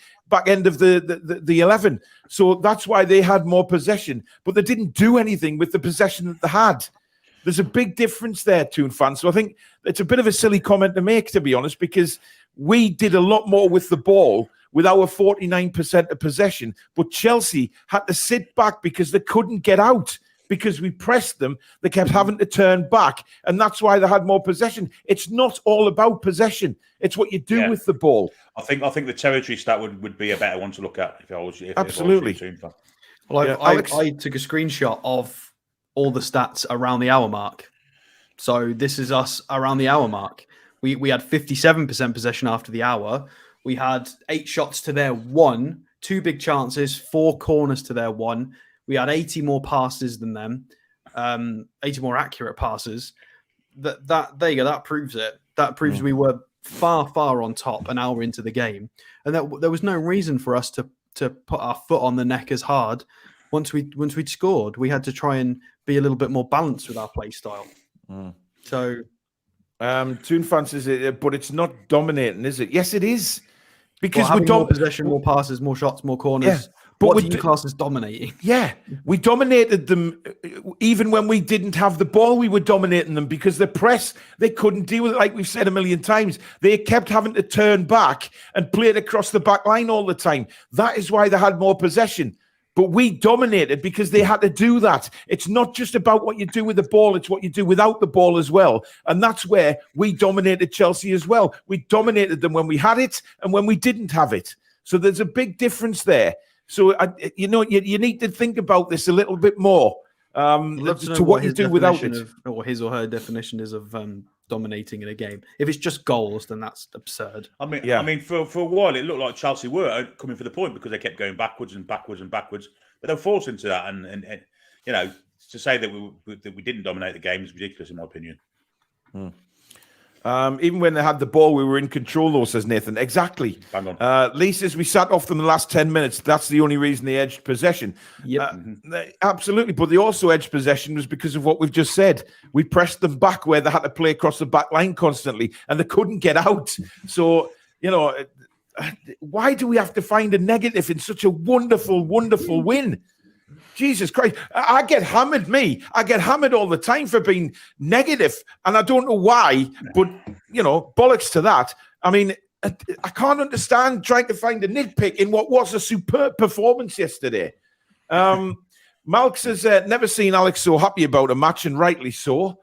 end of the 11. So that's why they had more possession, but they didn't do anything with the possession that they had. There's a big difference there, Toon fans. So I think it's a bit of a silly comment to make, to be honest, because we did a lot more with the ball with our 49% of possession, but Chelsea had to sit back because they couldn't get out. Because we pressed them, they kept having to turn back, and that's why they had more possession. It's not all about possession; it's what you do with the ball. I think the territory stat would be a better one to look at if I was. Absolutely. Well, I took a screenshot of all the stats around the hour mark. So this is us around the hour mark. We had 57% possession after the hour. We had 8 shots to their 1, 2 big chances, 4 corners to their 1. We had 80 more passes than them, 80 more accurate passes. That there you go. That proves it. That proves we were far on top an hour into the game, and that there was no reason for us to put our foot on the neck as hard once we'd scored. We had to try and be a little bit more balanced with our play style. So, Toon fan says it, but it's not dominating, is it? Yes, it is. Because having more possession, more passes, more shots, more corners. Yeah, but what do you class as dominating? Yeah, we dominated them. Even when we didn't have the ball, we were dominating them because the press, they couldn't deal with it. Like we've said a million times, they kept having to turn back and play it across the back line all the time. That is why they had more possession. But we dominated because they had to do that. It's not just about what you do with the ball, it's what you do without the ball as well. And that's where we dominated Chelsea as well. We dominated them when we had it and when we didn't have it. So there's a big difference there. So, you need to think about this a little bit more to what you do without it. Or his or her definition is of dominating in a game. If it's just goals, then that's absurd. I mean, for a while, it looked like Chelsea were coming for the point because they kept going backwards and backwards and backwards. But they were forced into that. And to say that we didn't dominate the game is ridiculous, in my opinion. Even when they had the ball, we were in control, though, says Nathan. Exactly. Bang on. Lee says we sat off them the last 10 minutes. That's the only reason they edged possession. Yep. Absolutely. But they also edged possession was because of what we've just said. We pressed them back where they had to play across the back line constantly, and they couldn't get out. So, why do we have to find a negative in such a wonderful, wonderful win? Jesus Christ. I get hammered all the time for being negative, and I don't know why, but, bollocks to that. I mean, I can't understand trying to find a nitpick in what was a superb performance yesterday. Malk says, never seen Alex so happy about a match, and rightly so.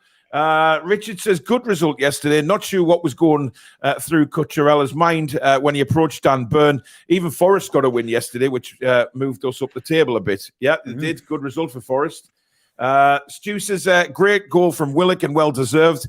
Richard says, good result yesterday. Not sure what was going through Cucurella's mind when he approached Dan Burn. Even Forest got a win yesterday, which moved us up the table a bit. Yeah, it did. Good result for Forest. Stu says, great goal from Willock and well-deserved.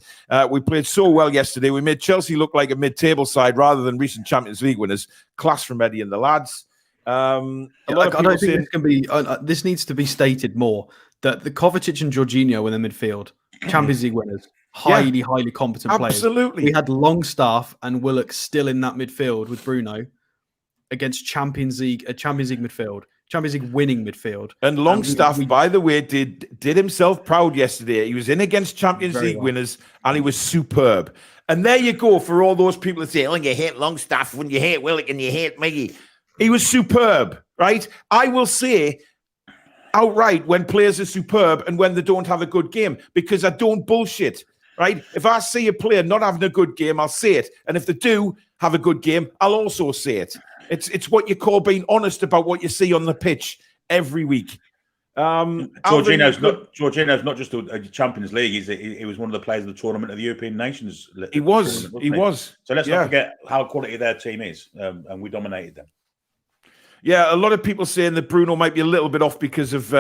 We played so well yesterday. We made Chelsea look like a mid-table side rather than recent Champions League winners. Class from Eddie and the lads. I don't think this can be. This needs to be stated more that the Kovacic and Jorginho in the midfield, Champions League winners, highly competent players. Absolutely. We had Longstaff and Willock still in that midfield with Bruno against Champions League midfield, Champions League winning midfield. And Longstaff, by the way, did himself proud yesterday. He was in against Champions League winners, and he was superb. And there you go for all those people that say, oh, you hate Longstaff when you hate Willock and you hate Miggy. He was superb, right? I will say outright when players are superb and when they don't have a good game, because I don't bullshit, right? If I see a player not having a good game, I'll say it. And if they do have a good game, I'll also say it. It's what you call being honest about what you see on the pitch every week. Jorginho's not just a Champions League. He was one of the players of the tournament of the European Nations. He was. So let's not forget how quality their team is, and we dominated them. Yeah, a lot of people saying that Bruno might be a little bit off because of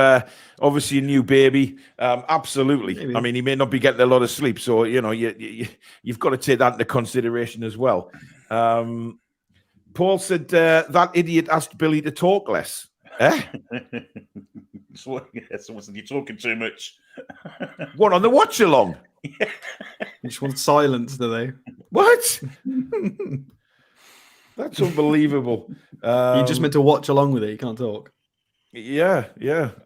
obviously a new baby. Absolutely. Maybe. I mean, he may not be getting a lot of sleep, so you've got to take that into consideration as well. Paul said that idiot asked Billy to talk less. So you're talking too much. What, on the watch along? You just want silence, do they? What? That's unbelievable. You just meant to watch along with it. You can't talk. Yeah,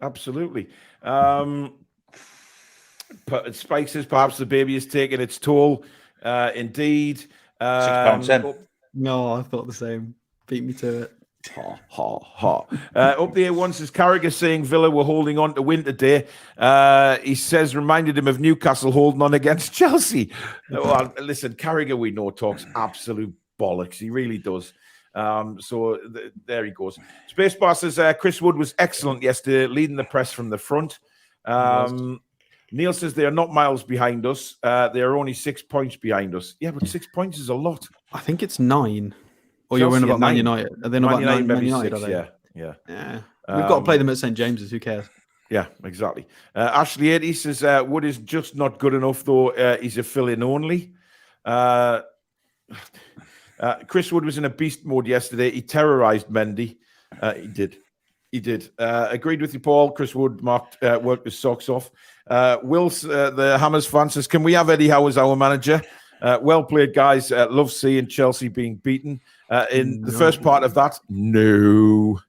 absolutely. Spike says perhaps the baby is taking its toll. Indeed. £6.10. No, I thought the same. Beat me to it. Up there once is Carragher saying Villa were holding on to win today. He says reminded him of Newcastle holding on against Chelsea. Well, listen, Carragher we know talks absolute bollocks. He really does. So there he goes. Spacebar says Chris Wood was excellent yesterday, leading the press from the front. Neil says they are not miles behind us. They are only 6 points behind us. Yeah, but 6 points is a lot. I think it's 9. Or you're in about Man United. Are they not about Man United? Are they? Yeah. We've got to play them at St. James's. Who cares? Yeah, exactly. Ashley 80 says Wood is just not good enough, though. He's a fill-in only. Chris Wood was in a beast mode yesterday. He terrorized Mendy. He did. He did. Agreed with you, Paul. Chris Wood worked his socks off. Will's the Hammers fan says, can we have Eddie Howe as our manager? Well played, guys. Love seeing Chelsea being beaten. In the first part of that, no.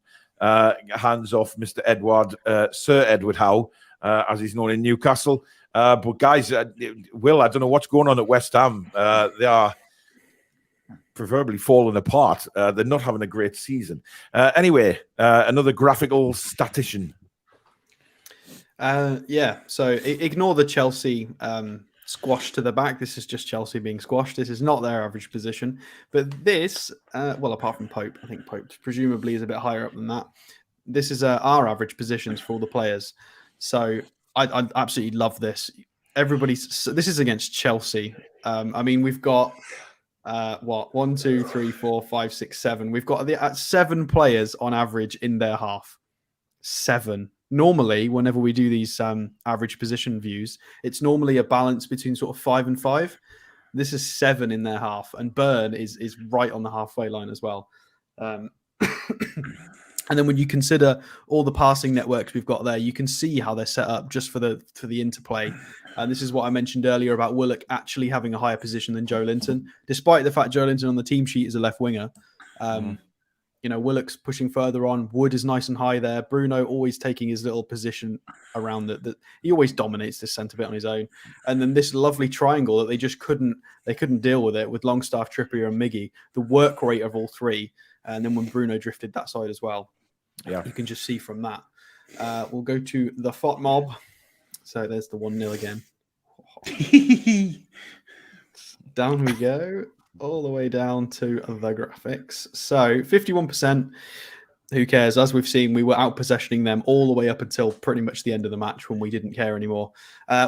Hands off Mr. Sir Edward Howe, as he's known in Newcastle. But guys, Will, I don't know what's going on at West Ham. They are proverbially falling apart. They're not having a great season. Anyway, another graphical statistician. Yeah, so ignore the Chelsea squash to the back. This is just Chelsea being squashed. This is not their average position. But this, well, apart from Pope, I think Pope presumably is a bit higher up than that. This is our average positions for all the players. So I absolutely love this. This is against Chelsea. I mean, we've got what 1, 2, 3, 4, 5, 6, 7. We've got 7 players on average in their half. 7. Normally, whenever we do these average position views, it's normally a balance between sort of 5 and 5. This is 7 in their half, and Burn is right on the halfway line as well. And then when you consider all the passing networks we've got there, you can see how they're set up just for the interplay. And this is what I mentioned earlier about Willock actually having a higher position than Joe Linton, despite the fact Joe Linton on the team sheet is a left winger. You know, Willock's pushing further on. Wood is nice and high there. Bruno always taking his little position around he always dominates this centre bit on his own. And then this lovely triangle that they just couldn't deal with it with Longstaff, Trippier and Miggy. The work rate of all three. And then when Bruno drifted that side as well. Yeah, you can just see from that. We'll go to the FOT mob. So there's the 1-0 again. Down we go. All the way down to the graphics. So 51%, who cares? As we've seen, we were out-possessioning them all the way up until pretty much the end of the match when we didn't care anymore.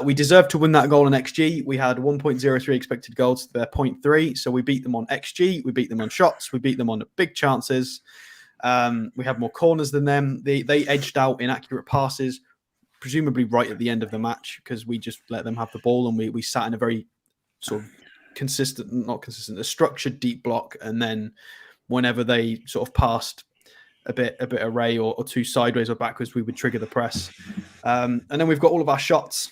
We deserved to win that goal on XG. We had 1.03 expected goals to their 0.3. So we beat them on XG. We beat them on shots. We beat them on big chances. We had more corners than them. They edged out inaccurate passes, presumably right at the end of the match because we just let them have the ball and we sat in a very sort of a structured deep block, and then whenever they sort of passed a bit array or two sideways or backwards, we would trigger the press. And then we've got all of our shots.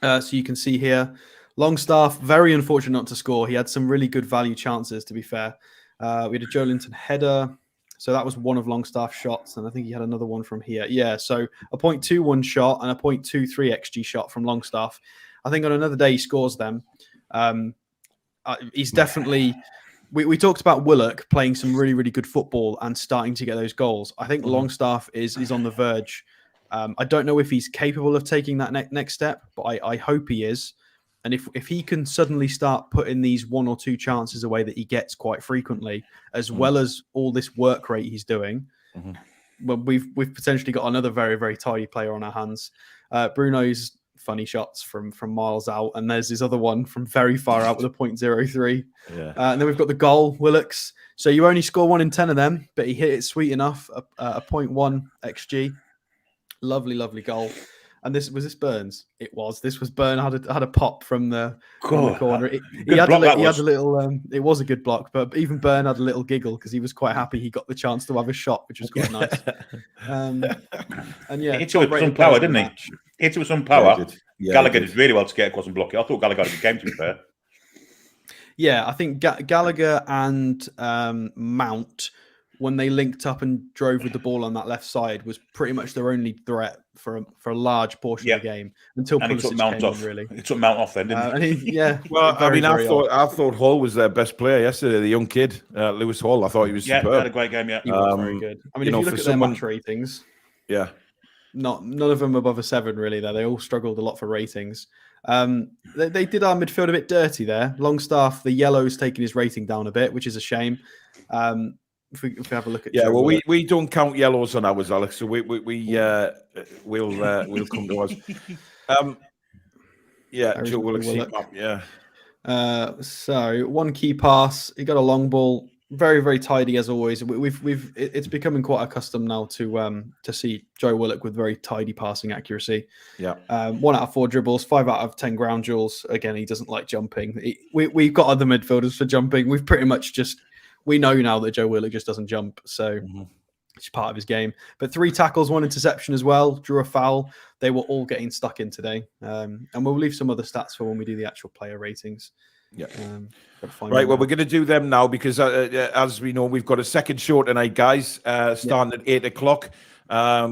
So you can see here, Longstaff, very unfortunate not to score. He had some really good value chances, to be fair. We had a Joe Linton header. So that was one of Longstaff's shots, and I think he had another one from here. Yeah, so a 0.21 shot and a 0.23 XG shot from Longstaff. I think on another day he scores them. He's definitely. We talked about Willock playing some really, really good football and starting to get those goals. I think Longstaff is on the verge. I don't know if he's capable of taking that next step, but I hope he is. And if he can suddenly start putting these 1 or 2 chances away that he gets quite frequently, as well as all this work rate he's doing, well, we've potentially got another very, very tidy player on our hands. Bruno's funny shots from miles out, and there's this other one from very far out with a 0.03. Yeah. And then we've got the goal, Willock's. So you only score 1 in 10 of them, but he hit it sweet enough, a 0.1 XG. Lovely, lovely goal. And this was Burns. It was. This was Burn had a pop from the corner. He had a little. It was a good block, but even Burn had a little giggle because he was quite happy he got the chance to have a shot, which was quite nice. And yeah, he hit it with some power, didn't he? Hit it with some power. Yeah, Gallagher did really well to get across and block it. I thought Gallagher had a good game, to be fair. Yeah, I think Gallagher and Mount, when they linked up and drove with the ball on that left side, was pretty much their only threat for a large portion of the game until Pulisic came in, really. He took Mount off then, didn't he? Yeah. Well, I thought Hall was their best player yesterday, the young kid, Lewis Hall. I thought he was superb. Yeah, he had a great game, yeah. He was very good. I mean, if you look at their match ratings, none of them above a 7, really, though. They all struggled a lot for ratings. They did our midfield a bit dirty there. Longstaff, the yellow's taking his rating down a bit, which is a shame. If we have a look at we don't count yellows on ours, Alex. So we'll come to us. Joe Willock's heat map. Yeah. So one key pass. He got a long ball Very, very tidy as always. It's becoming quite accustomed now to see Joe Willock with very tidy passing accuracy. Yeah. 1 out of 4 dribbles, 5 out of 10 ground duels. Again, he doesn't like jumping. We've got other midfielders for jumping. We've pretty much we know now that Joe Willock just doesn't jump, so it's part of his game. But 3 tackles, 1 interception as well. Drew a foul. They were all getting stuck in today, and we'll leave some other stats for when we do the actual player ratings. Yeah. Right. Well, we're going to do them now because, as we know, we've got a second show tonight, guys, starting at 8 o'clock.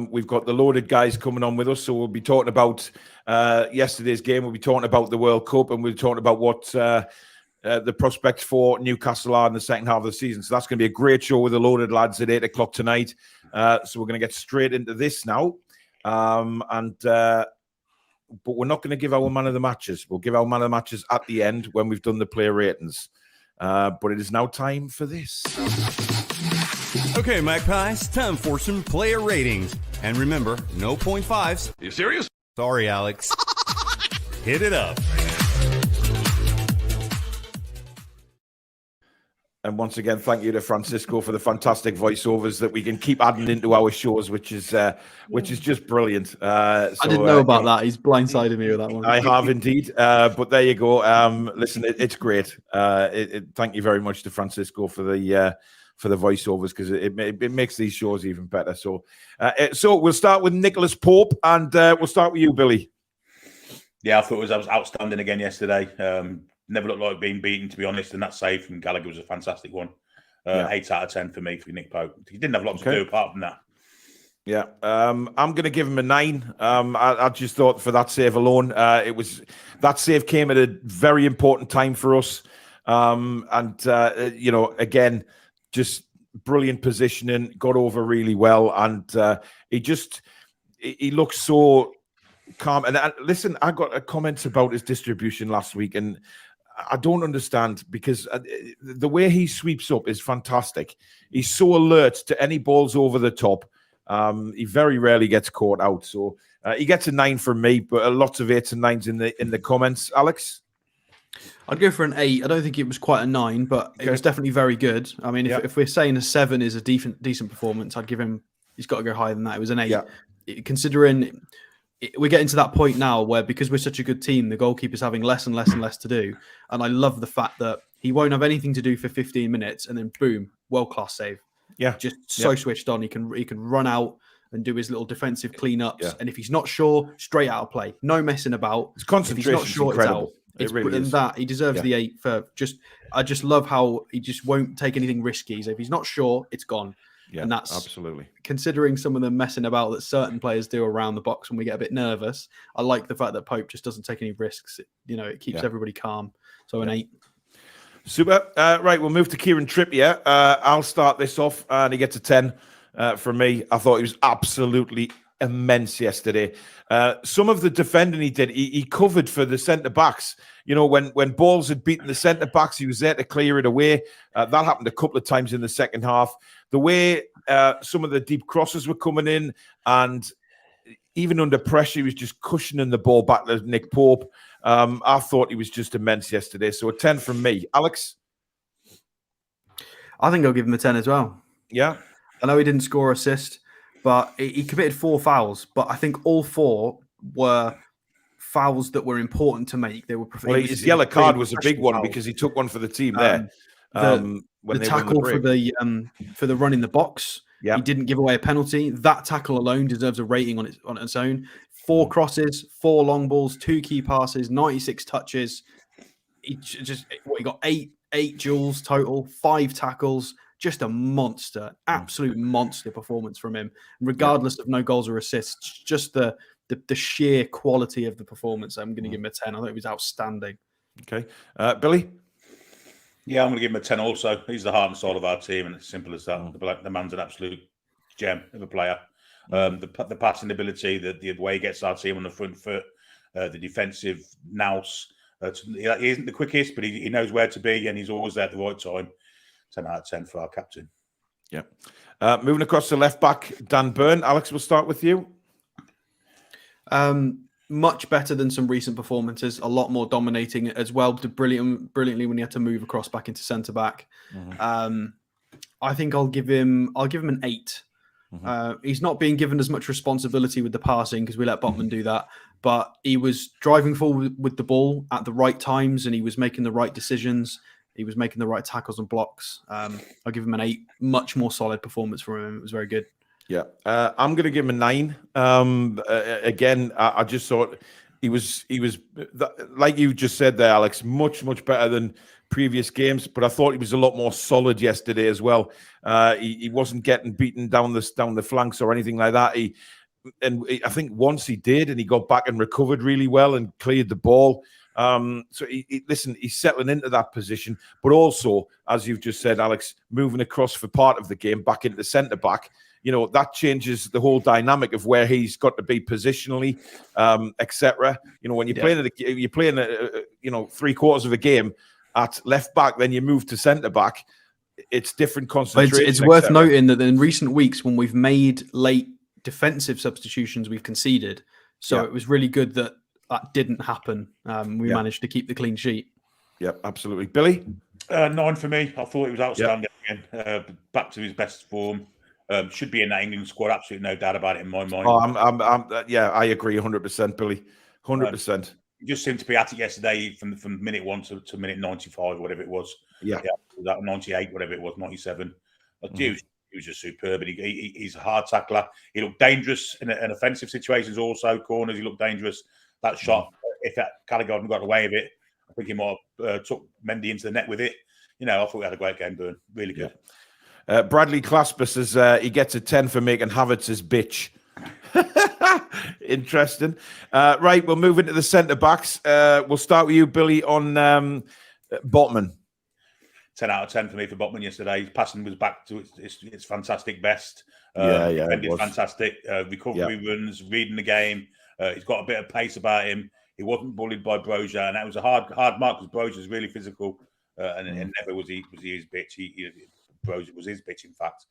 We've got the loaded guys coming on with us. So we'll be talking about yesterday's game. We'll be talking about the World Cup, and we'll be talking about what the prospects for Newcastle are in the second half of the season. So that's going to be a great show with the loaded lads at 8 o'clock tonight. So we're going to get straight into this now. But we're not going to give our man of the matches. We'll give our man of the matches at the end when we've done the player ratings. But it is now time for this. Okay, Magpies, time for some player ratings. And remember, no 0.5s. You serious? Sorry, Alex. Hit it up. And once again, thank you to Francisco for the fantastic voiceovers that we can keep adding into our shows, which is just brilliant. I didn't know about that. He's blindsided me with that one. I have indeed. But there you go. Listen, it's great. Thank you very much to Francisco for the voiceovers because it makes these shows even better. So we'll start with Nicholas Pope, and we'll start with you, Billy. Yeah, I thought it was outstanding again yesterday. Never looked like being beaten, to be honest, and that save from Gallagher was a fantastic one. 8 out of 10 for me for Nick Pope. He didn't have a lot to do apart from that. Yeah, I'm going to give him a 9. I just thought for that save alone, that save came at a very important time for us, again, just brilliant positioning, got over really well, and he looks so calm. And listen, I got comments about his distribution last week, and I don't understand because the way he sweeps up is fantastic. He's so alert to any balls over the top. He very rarely gets caught out. So he gets a 9 from me, but lots of 8s and 9s in the comments. Alex? I'd go for an 8. I don't think it was quite a 9, but it was definitely very good. I mean, if we're saying a 7 is a decent performance, I'd give him, he's got to go higher than that. It was an 8. Yeah. Considering we're getting to that point now where, because we're such a good team, the goalkeeper's having less and less and less to do. And I love the fact that he won't have anything to do for 15 minutes and then boom, world-class save. Yeah. Just so switched on. He can run out and do his little defensive cleanups. Yeah. And if he's not sure, straight out of play. No messing about. His concentration is incredible. It really is. That he deserves the 8 for I just love how he just won't take anything risky. So if he's not sure, it's gone. Yeah, and that's absolutely, considering some of the messing about that certain players do around the box when we get a bit nervous. I like the fact that Pope just doesn't take any risks. It keeps everybody calm. So an 8. Super. Right, we'll move to Kieran Trippier. I'll start this off, and he gets a 10 from me. I thought he was absolutely immense yesterday. Some of the defending he did, he covered for the centre backs. When balls had beaten the centre backs, he was there to clear it away. That happened a couple of times in the second half. The way some of the deep crosses were coming in, and even under pressure, he was just cushioning the ball back to Nick Pope. I thought he was just immense yesterday. So a 10 from me. Alex? I think I'll give him a 10 as well. Yeah. I know he didn't score assist, but he committed 4 fouls. But I think all 4 were fouls that were important to make. They were. His yellow card was a big one because he took one for the team there. The tackle for the run in the box. Yeah. He didn't give away a penalty. That tackle alone deserves a rating on its own. 4 crosses, 4 long balls, 2 key passes, 96 touches. He got 8 duels total, 5 tackles. Just a monster, absolute monster performance from him, regardless of no goals or assists. Just the sheer quality of the performance. I'm going to give him a 10. I thought it was outstanding. Okay. Billy? Yeah, I'm going to give him a 10 also. He's the heart and soul of our team, and it's simple as that. The man's an absolute gem of a player. The passing ability, the way he gets our team on the front foot, the defensive nous. He isn't the quickest, but he knows where to be, and he's always there at the right time. 10 out of 10 for our captain. Yeah. Moving across to left back, Dan Burn. Alex, we'll start with you. Much better than some recent performances. A lot more dominating as well. Did brilliantly when he had to move across back into centre back. I think I'll give him an 8. He's not being given as much responsibility with the passing because we let Botman do that, but he was driving forward with the ball at the right times and he was making the right decisions. He was making the right tackles and blocks. I'll give him an 8. Much more solid performance from him. It was very good. Yeah, I'm going to give him a 9. Again, I just thought he was like you just said there, Alex, much better than previous games. But I thought he was a lot more solid yesterday as well. He wasn't getting beaten down the flanks or anything like that. I think once he did, and he got back and recovered really well and cleared the ball. So he's settling into that position, but also, as you've just said, Alex, moving across for part of the game back into the centre back. That changes the whole dynamic of where he's got to be positionally, etc. When you're playing, 3/4 of a game at left back, then you move to centre back. It's different concentration. It's worth noting that in recent weeks, when we've made late defensive substitutions, we've conceded. So it was really good that didn't happen. We managed to keep the clean sheet. Yep, absolutely. Billy? 9 for me. I thought he was outstanding again. Back to his best form. Should be in that England squad. Absolutely no doubt about it in my mind. I agree 100%, Billy. 100%. He just seemed to be at it yesterday from minute 1 to minute 95, whatever it was. That 98, whatever it was, 97. He was just superb, and he's a hard tackler. He looked dangerous in offensive situations. Also, corners, he looked dangerous. That shot, if Callaghan hadn't got away with it, I think he might have took Mendy into the net with it. I thought we had a great game doing. Really good. Bradley Clasper says he gets a 10 for making Havertz his bitch. Interesting. Right, we'll move into the centre backs. We'll start with you, Billy, on Botman. 10 out of 10 for me for Botman yesterday. His passing was back to its fantastic best. It fantastic. Recovery runs, reading the game. He's got a bit of pace about him. He wasn't bullied by Broja, and that was a hard mark because Broja's really physical, and never was he his bitch. Broja was his bitch, in fact.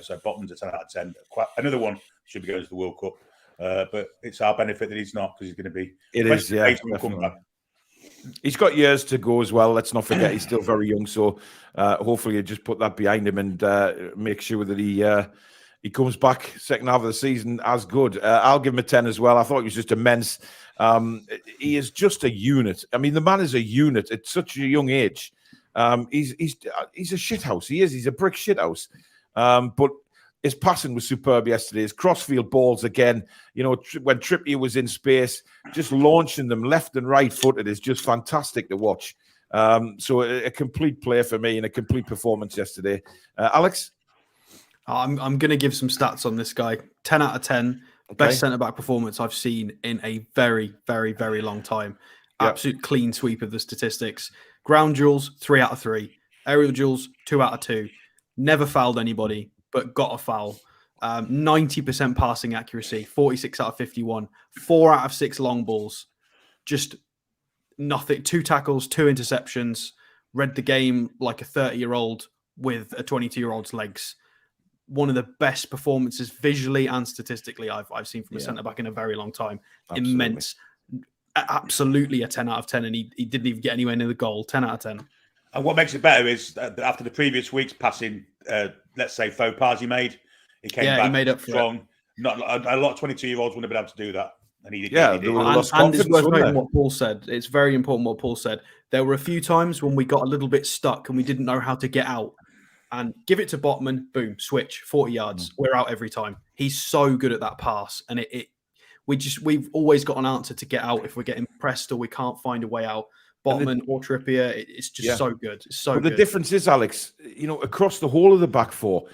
So Botman's a 10 out of 10. Another one should be going to the World Cup, but it's our benefit that he's not, because he's going to be. It is, yeah. He's got years to go as well. Let's not forget he's still very young. So hopefully you just put that behind him and make sure that he comes back second half of the season as good. I'll give him a 10 as well. I thought he was just immense. He is just a unit. I mean, the man is a unit at such a young age. He's a shithouse. He is. He's a brick shithouse. But his passing was superb yesterday. His crossfield balls again. When Trippier was in space, just launching them left and right footed is just fantastic to watch. So a complete player for me and a complete performance yesterday. Alex? I'm going to give some stats on this guy. 10 out of 10. Best centre-back performance I've seen in a very, very, very long time. Absolute clean sweep of the statistics. Ground duels, 3 out of 3. Aerial duels, 2 out of 2. Never fouled anybody, but got a foul. 90% passing accuracy, 46 out of 51. 4 out of 6 long balls. Just nothing. 2 tackles, 2 interceptions. Read the game like a 30-year-old with a 22-year-old's legs. One of the best performances visually and statistically I've seen from a centre-back in a very long time. Absolutely. Immense. Absolutely a 10 out of 10, and he didn't even get anywhere near the goal. 10 out of 10. And what makes it better is that after the previous week's passing, let's say, faux pas he made, he came back, he made up strong. Not a lot of 22-year-olds wouldn't have been able to do that. And he did. And it's worth noting what Paul said. It's very important what Paul said. There were a few times when we got a little bit stuck and we didn't know how to get out. And give it to Botman, boom, switch, 40 yards. We're out every time. He's so good at that pass. And we've always got an answer to get out if we're getting pressed or we can't find a way out. Botman or Trippier, it's just so good. It's so good. The difference is, Alex, across the whole of the back four,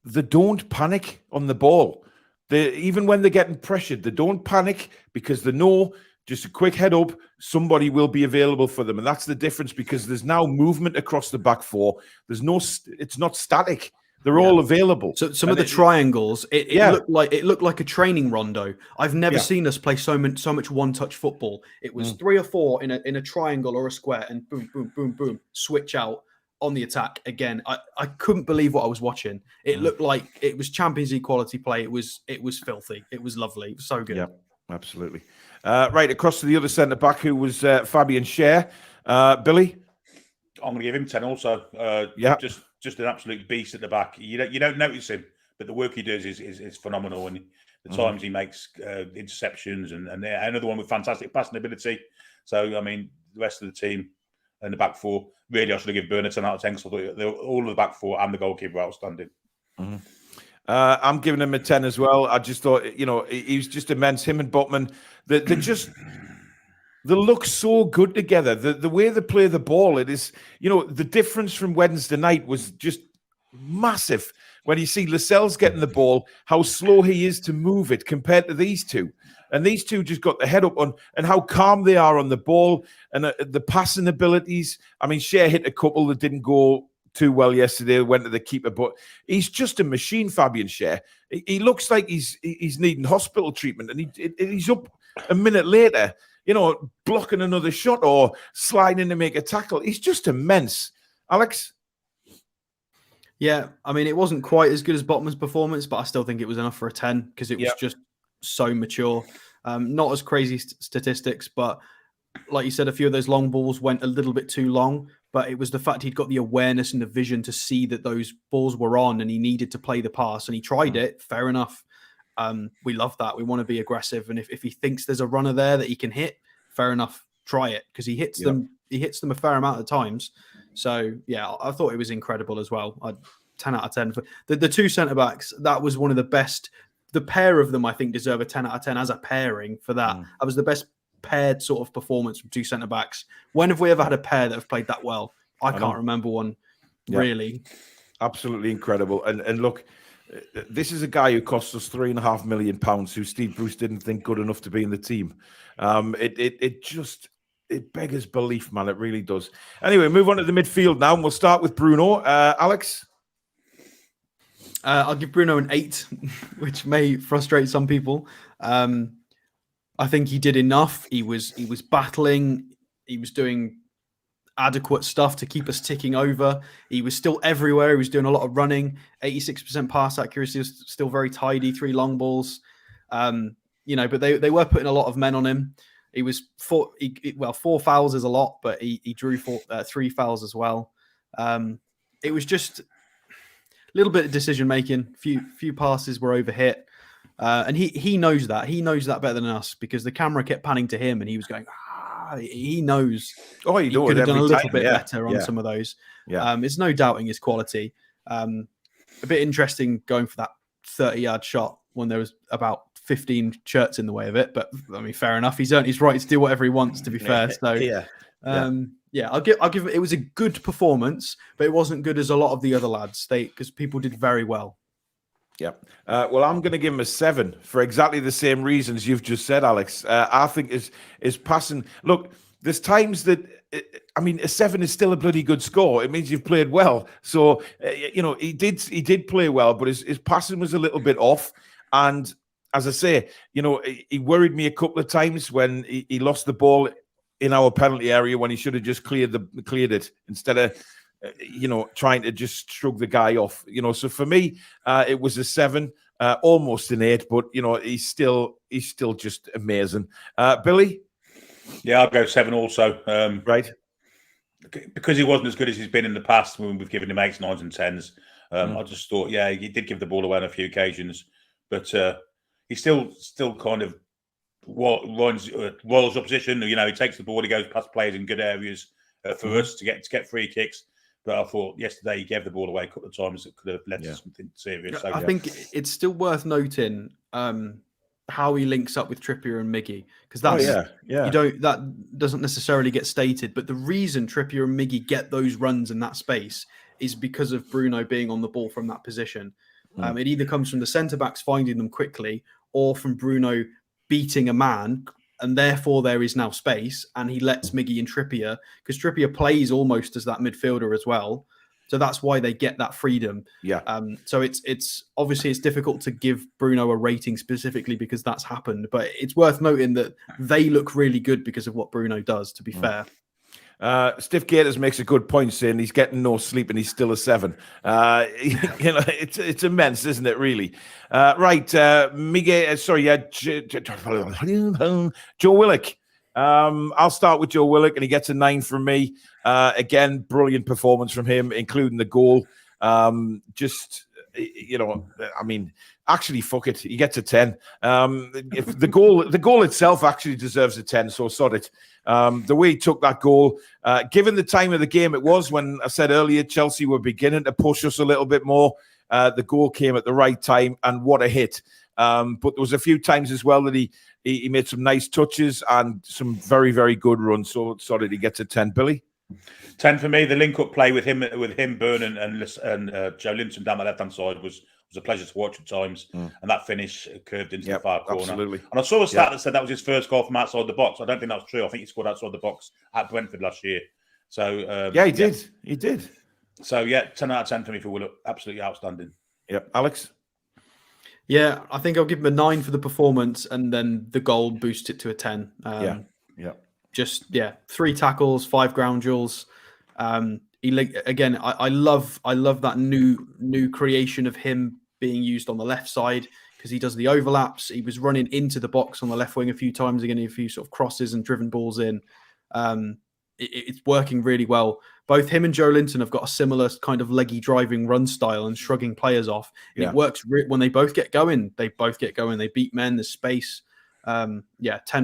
they don't panic on the ball. Even when they're getting pressured, they don't panic because they know just a quick head up, somebody will be available for them. And that's the difference, because there's now movement across the back four. It's not static. They're all available. So some of the triangles, it looked like a training rondo. I've never seen us play so much one-touch football. It was 3 or 4 in a triangle or a square, and boom, boom, boom, boom, switch out on the attack again. I couldn't believe what I was watching. It looked like it was Champions League quality play. It was filthy. It was lovely. It was so good. Yeah, absolutely. Right, across to the other centre back, who was Fabian Schär. Billy? I'm going to give him 10 also. Just an absolute beast at the back. You don't notice him, but the work he does is phenomenal. And the times he makes interceptions and another one with fantastic passing ability. So, I mean, the rest of the team and the back four, really, I should have given Burner 10 out of 10 because I thought all of the back four and the goalkeeper were outstanding. I'm giving him a 10 as well. I just thought, he was just immense. Him and Botman, they look so good together. The way they play the ball, it is, the difference from Wednesday night was just massive. When you see Lascelles getting the ball, how slow he is to move it compared to these two. And these two just got the head up on, and how calm they are on the ball and the passing abilities. I mean, Shea hit a couple that didn't go too well yesterday, went to the keeper, but he's just a machine, Fabian Shea. He looks like he's needing hospital treatment, and he's up a minute later, blocking another shot or sliding to make a tackle. He's just immense. Alex? Yeah, I mean, it wasn't quite as good as Botman's performance, but I still think it was enough for a 10 because it was just so mature. Not as crazy statistics, but like you said, a few of those long balls went a little bit too long, but it was the fact he'd got the awareness and the vision to see that those balls were on and he needed to play the pass, and he tried it. Fair enough. We love that. We want to be aggressive. And if he thinks there's a runner there that he can hit, fair enough, try it, because he hits them. He hits them a fair amount of times. So, yeah, I thought it was incredible as well. 10 out of 10. For the two centre-backs, that was one of the best. The pair of them, I think, deserve a 10 out of 10 as a pairing for that. That was the best paired sort of performance from two centre-backs. When have we ever had a pair that have played that well? I can't remember one, really. Absolutely incredible. And look, this is a guy who cost us £3.5 million, who Steve Bruce didn't think good enough to be in the team. It beggars belief, man. It really does. Anyway, move on to the midfield now, and we'll start with Bruno. Alex? I'll give Bruno an 8, which may frustrate some people. I think he did enough. He was battling. He was doing adequate stuff to keep us ticking over. He was still everywhere. He was doing a lot of running. 86% pass accuracy, was still very tidy. 3 long balls. But they were putting a lot of men on him. He was 4 fouls is a lot, but he drew 3 fouls as well. It was just a little bit of decision making. Few passes were overhit, and he knows that. He knows that better than us because the camera kept panning to him, and he was going. He knows. He could have done a little bit better on some of those. It's no doubting his quality. A bit interesting going for that 30-yard shot when there was about 15 shirts in the way of it, but I mean, fair enough. He's earned his right to do whatever he wants, to be fair. So, I'll give it was a good performance, but it wasn't good as a lot of the other lads. Because people did very well. Yeah. Well, I'm going to give him a 7 for exactly the same reasons you've just said, Alex. I think is passing. Look, there's times that a 7 is still a bloody good score. It means you've played well. So he did play well, but his passing was a little bit off. And as I say, he worried me a couple of times when he lost the ball in our penalty area when he should have just cleared it instead of, trying to just shrug the guy off. So for me, it was a 7, almost an 8, but he's still just amazing. Billy? Yeah, I'll go 7 also. Right. Because he wasn't as good as he's been in the past when we've given him 8s, 9s, and 10s. I just thought, he did give the ball away on a few occasions, but he still kind of roils opposition. He takes the ball, he goes past players in good areas for us to get free kicks. But I thought yesterday he gave the ball away a couple of times that could have led to something serious. So, I think it's still worth noting how he links up with Trippier and Miggy, because that doesn't necessarily get stated. But the reason Trippier and Miggy get those runs in that space is because of Bruno being on the ball from that position. It either comes from the centre backs finding them quickly, or from Bruno beating a man, and therefore there is now space, and he lets Miggy and Trippier, because Trippier plays almost as that midfielder as well. So that's why they get that freedom. So it's obviously it's difficult to give Bruno a rating specifically because that's happened, but it's worth noting that they look really good because of what Bruno does, to be fair. Stiff Gators makes a good point, saying he's getting no sleep and he's still a 7. It's immense, isn't it? Really, right? Miguel, Joe Willock. I'll start with Joe Willock, and he gets a 9 from me. Again, brilliant performance from him, including the goal. Actually, fuck it. He gets a 10. If the goal itself actually deserves a 10, so sod it. The way he took that goal, given the time of the game it was, when I said earlier Chelsea were beginning to push us a little bit more, the goal came at the right time, and what a hit. But there was a few times as well that he made some nice touches and some very, very good runs. So sorry, he gets a 10. Billy? 10 for me. The link-up play with him, Byrne and Joe Linton down the left-hand side was a pleasure to watch at times. And that finish curved into the far corner. Absolutely. And I saw a stat that said that was his first goal from outside the box. I don't think that's true. I think he scored outside the box at Brentford last year. So he did. He did. So 10 out of 10 for me for Willock. Absolutely outstanding. Yep. Alex? Yeah, I think I'll give him a 9 for the performance, and then the goal boosts it to a 10. Just 3 tackles, 5 ground duels. I love that new creation of him being used on the left side, because he does the overlaps. He was running into the box on the left wing a few times, again, a few sort of crosses and driven balls in. It's working really well. Both him and Joe Linton have got a similar kind of leggy driving run style and shrugging players off. And it works when they both get going. They beat men. There's space. 10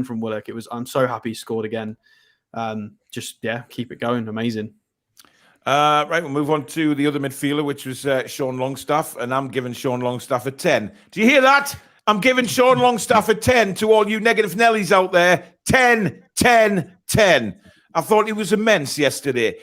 from Willock. I'm so happy he scored again. Keep it going. Amazing. Right, we'll move on to the other midfielder, which was Sean Longstaff, and I'm giving Sean Longstaff a 10. Do you hear that? I'm giving Sean Longstaff a 10 to all you negative Nellies out there. 10, 10, 10. I thought he was immense yesterday.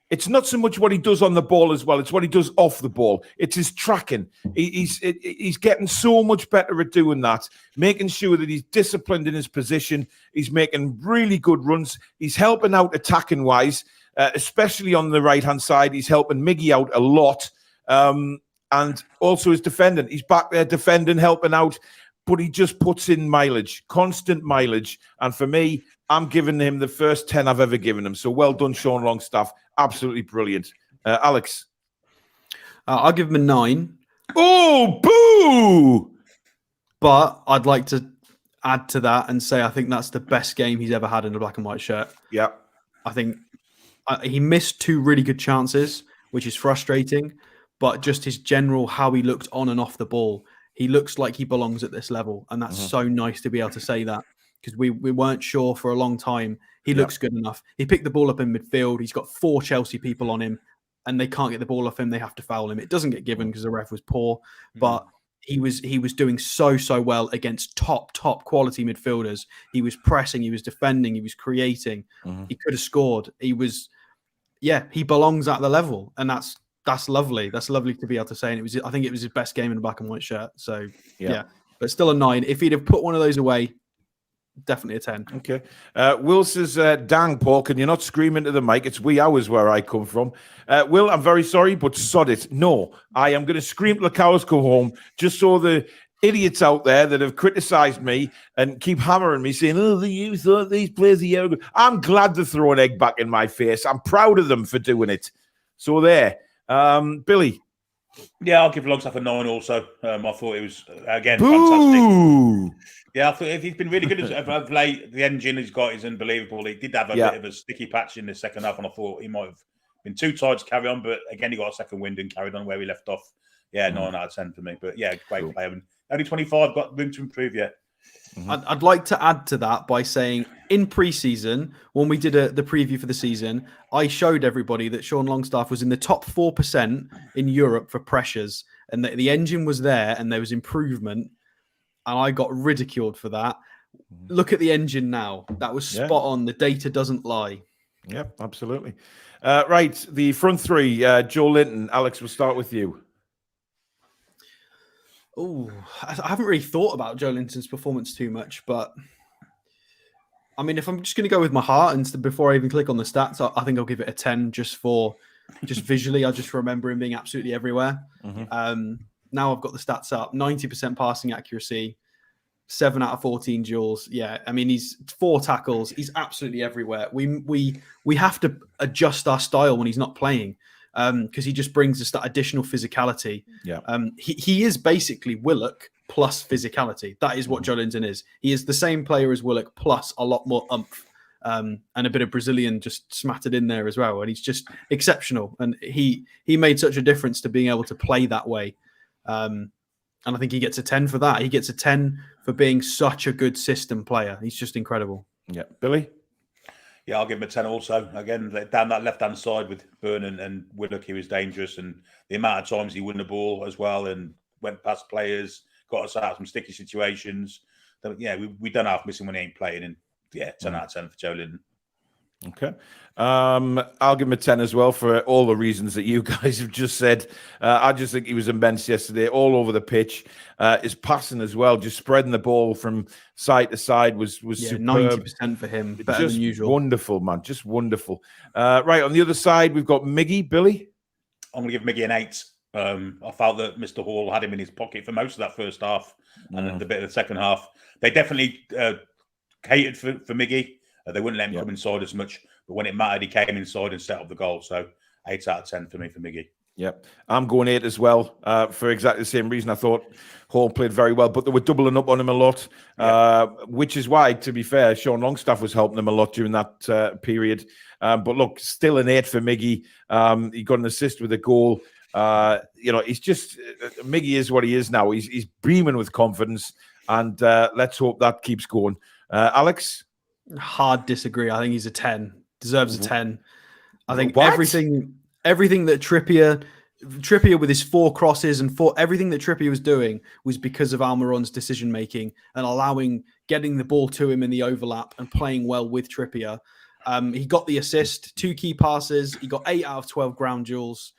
It's not so much what he does on the ball as well. It's what he does off the ball. It's his tracking. He's getting so much better at doing that, making sure that he's disciplined in his position. He's making really good runs. He's helping out attacking-wise, especially on the right-hand side. He's helping Miggy out a lot. And also his defending. He's back there defending, helping out, but he just puts in mileage, constant mileage. And for me, I'm giving him the first 10 I've ever given him. So well done, Sean Longstaff. Absolutely brilliant. Alex? I'll give him a 9. Oh, boo! But I'd like to add to that and say I think that's the best game he's ever had in a black and white shirt. Yeah. I think he missed 2 really good chances, which is frustrating. But just his general, how he looked on and off the ball, he looks like he belongs at this level. And that's so nice to be able to say that, because we weren't sure for a long time. He looks good enough. He picked the ball up in midfield. He's got 4 Chelsea people on him, and they can't get the ball off him. They have to foul him. It doesn't get given because the ref was poor, but he was doing so well against top quality midfielders. He was pressing, he was defending, he was creating. He could have scored. He belongs at the level, and that's lovely. That's lovely to be able to say. And I think it was his best game in a black and white shirt. So but still a 9. If he'd have put one of those away, definitely a 10. Okay. Will says, dang, Paul, can you not scream into the mic? It's wee hours where I come from. Will, I'm very sorry, but sod it. No, I am going to scream till the cows come home, just so the idiots out there that have criticised me and keep hammering me, saying, oh, you thought these players a year ago. I'm glad to throw an egg back in my face. I'm proud of them for doing it. So there. Billy? Yeah, I'll give Longstaff a 9 also. I thought it was, again, Boo! fantastic. Yeah, I thought he's been really good of late. The engine he's got is unbelievable. He did have a bit of a sticky patch in the second half, and I thought he might have been too tired to carry on. But again, he got a second wind and carried on where he left off. Yeah, 9 out of 10 for me. But yeah, great player. And only 25, got room to improve yet. I'd like to add to that by saying in pre-season, when we did the preview for the season, I showed everybody that Sean Longstaff was in the top 4% in Europe for pressures, and that the engine was there and there was improvement, and I got ridiculed for that. Look at the engine now. That was spot on. The data doesn't lie. Yep, absolutely. Right, the front three, Joe Linton. Alex, we'll start with you. Oh, I haven't really thought about Joe Linton's performance too much, but I mean, if I'm just going to go with my heart, and before I even click on the stats, I think I'll give it a 10 just visually. I just remember him being absolutely everywhere. Now I've got the stats up: 90% passing accuracy, 7 out of 14 duels. Yeah, I mean, he's 4 tackles. He's absolutely everywhere. We have to adjust our style when he's not playing. because he just brings us that additional physicality. Yeah. He is basically Willock plus physicality. That is what Joelinton is. He is the same player as Willock plus a lot more oomph. And a bit of Brazilian just smattered in there as well. And he's just exceptional. And he made such a difference to being able to play that way. And I think he gets a 10 for that. He gets a 10 for being such a good system player. He's just incredible. Yeah. Billy? Yeah, I'll give him a 10 also. Again, down that left-hand side with Burn and Willock, he was dangerous. And the amount of times he won the ball as well and went past players, got us out of some sticky situations. So, yeah, we don't have missing when he ain't playing. And yeah, 10 out of 10 for Joelinton. Okay. I'll give him a 10 as well for all the reasons that you guys have just said. I just think he was immense yesterday, all over the pitch. His passing as well, just spreading the ball from side to side was superb. 90% for him, better just than usual. Wonderful, man. Just wonderful. Right, on the other side, we've got Miggy. Billy? I'm going to give Miggy an 8. I felt that Mr. Hall had him in his pocket for most of that first half and then the bit of the second half. They definitely catered for Miggy. They wouldn't let him come inside as much, but when it mattered, he came inside and set up the goal. So 8 out of 10 for me for Miggy. Yep, I'm going 8 as well for exactly the same reason. I thought Hall played very well, but they were doubling up on him a lot, which is why, to be fair, Sean Longstaff was helping him a lot during that period. But look, still an 8 for Miggy. He got an assist with a goal. He's just Miggy is what he is now. He's beaming with confidence, and let's hope that keeps going. Alex? Hard disagree. I think he's a 10. Deserves a 10. I think What? everything that Trippier with his 4 crosses and everything that Trippier was doing was because of Almiron's decision making and getting the ball to him in the overlap and playing well with Trippier. He got the assist, 2 key passes. He got 8 out of 12 ground duels.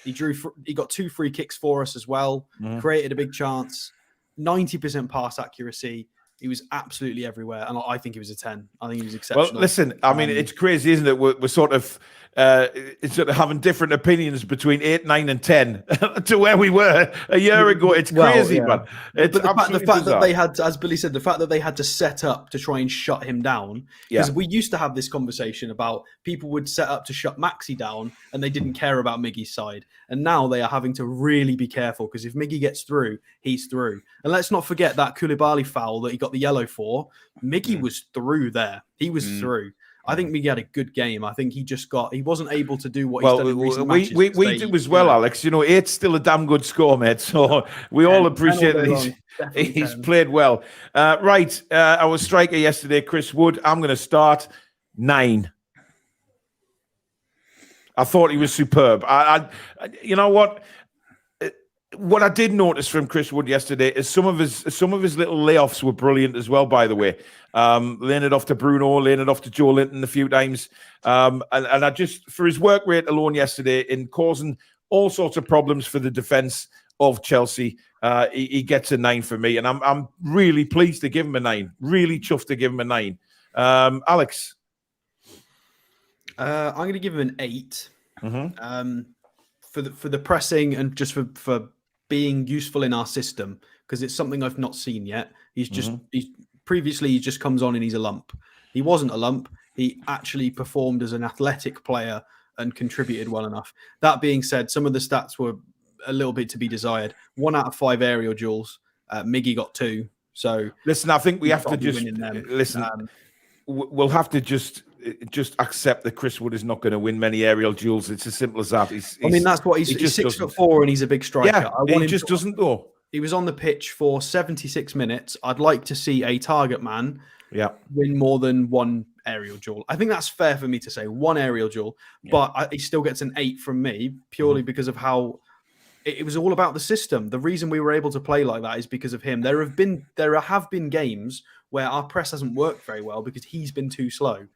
He got 2 free kicks for us as well. Created a big chance. 90% pass accuracy. He was absolutely everywhere, and I think he was a 10. I think he was exceptional. Well, listen, I mean, it's crazy, isn't it? We're sort of having different opinions between 8, 9, and 10 to where we were a year ago. It's crazy, man. It's but the fact bizarre. that they had, as Billy said, the fact that they had to set up to try and shut him down, because we used to have this conversation about people would set up to shut Maxi down, and they didn't care about Miggy's side. And now they are having to really be careful, because if Miggy gets through, he's through. And let's not forget that Koulibaly foul that he got the yellow for. Miggy was through there. He was through. I think Miggy had a good game. I think he wasn't able to do what he's done in recent matches. We do as well, Alex. 8's still a damn good score, mate. So we all appreciate that he's played well. Right, our striker yesterday, Chris Wood. I'm going to start 9. I thought he was superb. You know what? What I did notice from Chris Wood yesterday is some of his little layoffs were brilliant as well, by the way. Laying it off to Bruno, laying it off to Joelinton a few times. And I just, for his work rate alone yesterday in causing all sorts of problems for the defence of Chelsea, he gets a 9 for me. And I'm really pleased to give him a 9. Really chuffed to give him a 9. Alex? I'm going to give him an 8. For the pressing and just for being useful in our system, because it's something I've not seen yet. He just comes on and he's a lump. He wasn't a lump. He actually performed as an athletic player and contributed well enough. That being said, some of the stats were a little bit to be desired. 1 out of 5 aerial duels. Miggy got 2. So listen, I think we have to just listen. We'll have to just accept that Chris Wood is not going to win many aerial duels. It's as simple as that. That's what he's 6'4" and he's a big striker. Yeah, he just doesn't though. He was on the pitch for 76 minutes. I'd like to see a target man win more than 1 aerial duel. I think that's fair for me to say, 1 aerial duel, but he still gets an 8 from me purely because of how it was all about the system. The reason we were able to play like that is because of him. There have been games where our press hasn't worked very well because he's been too slow.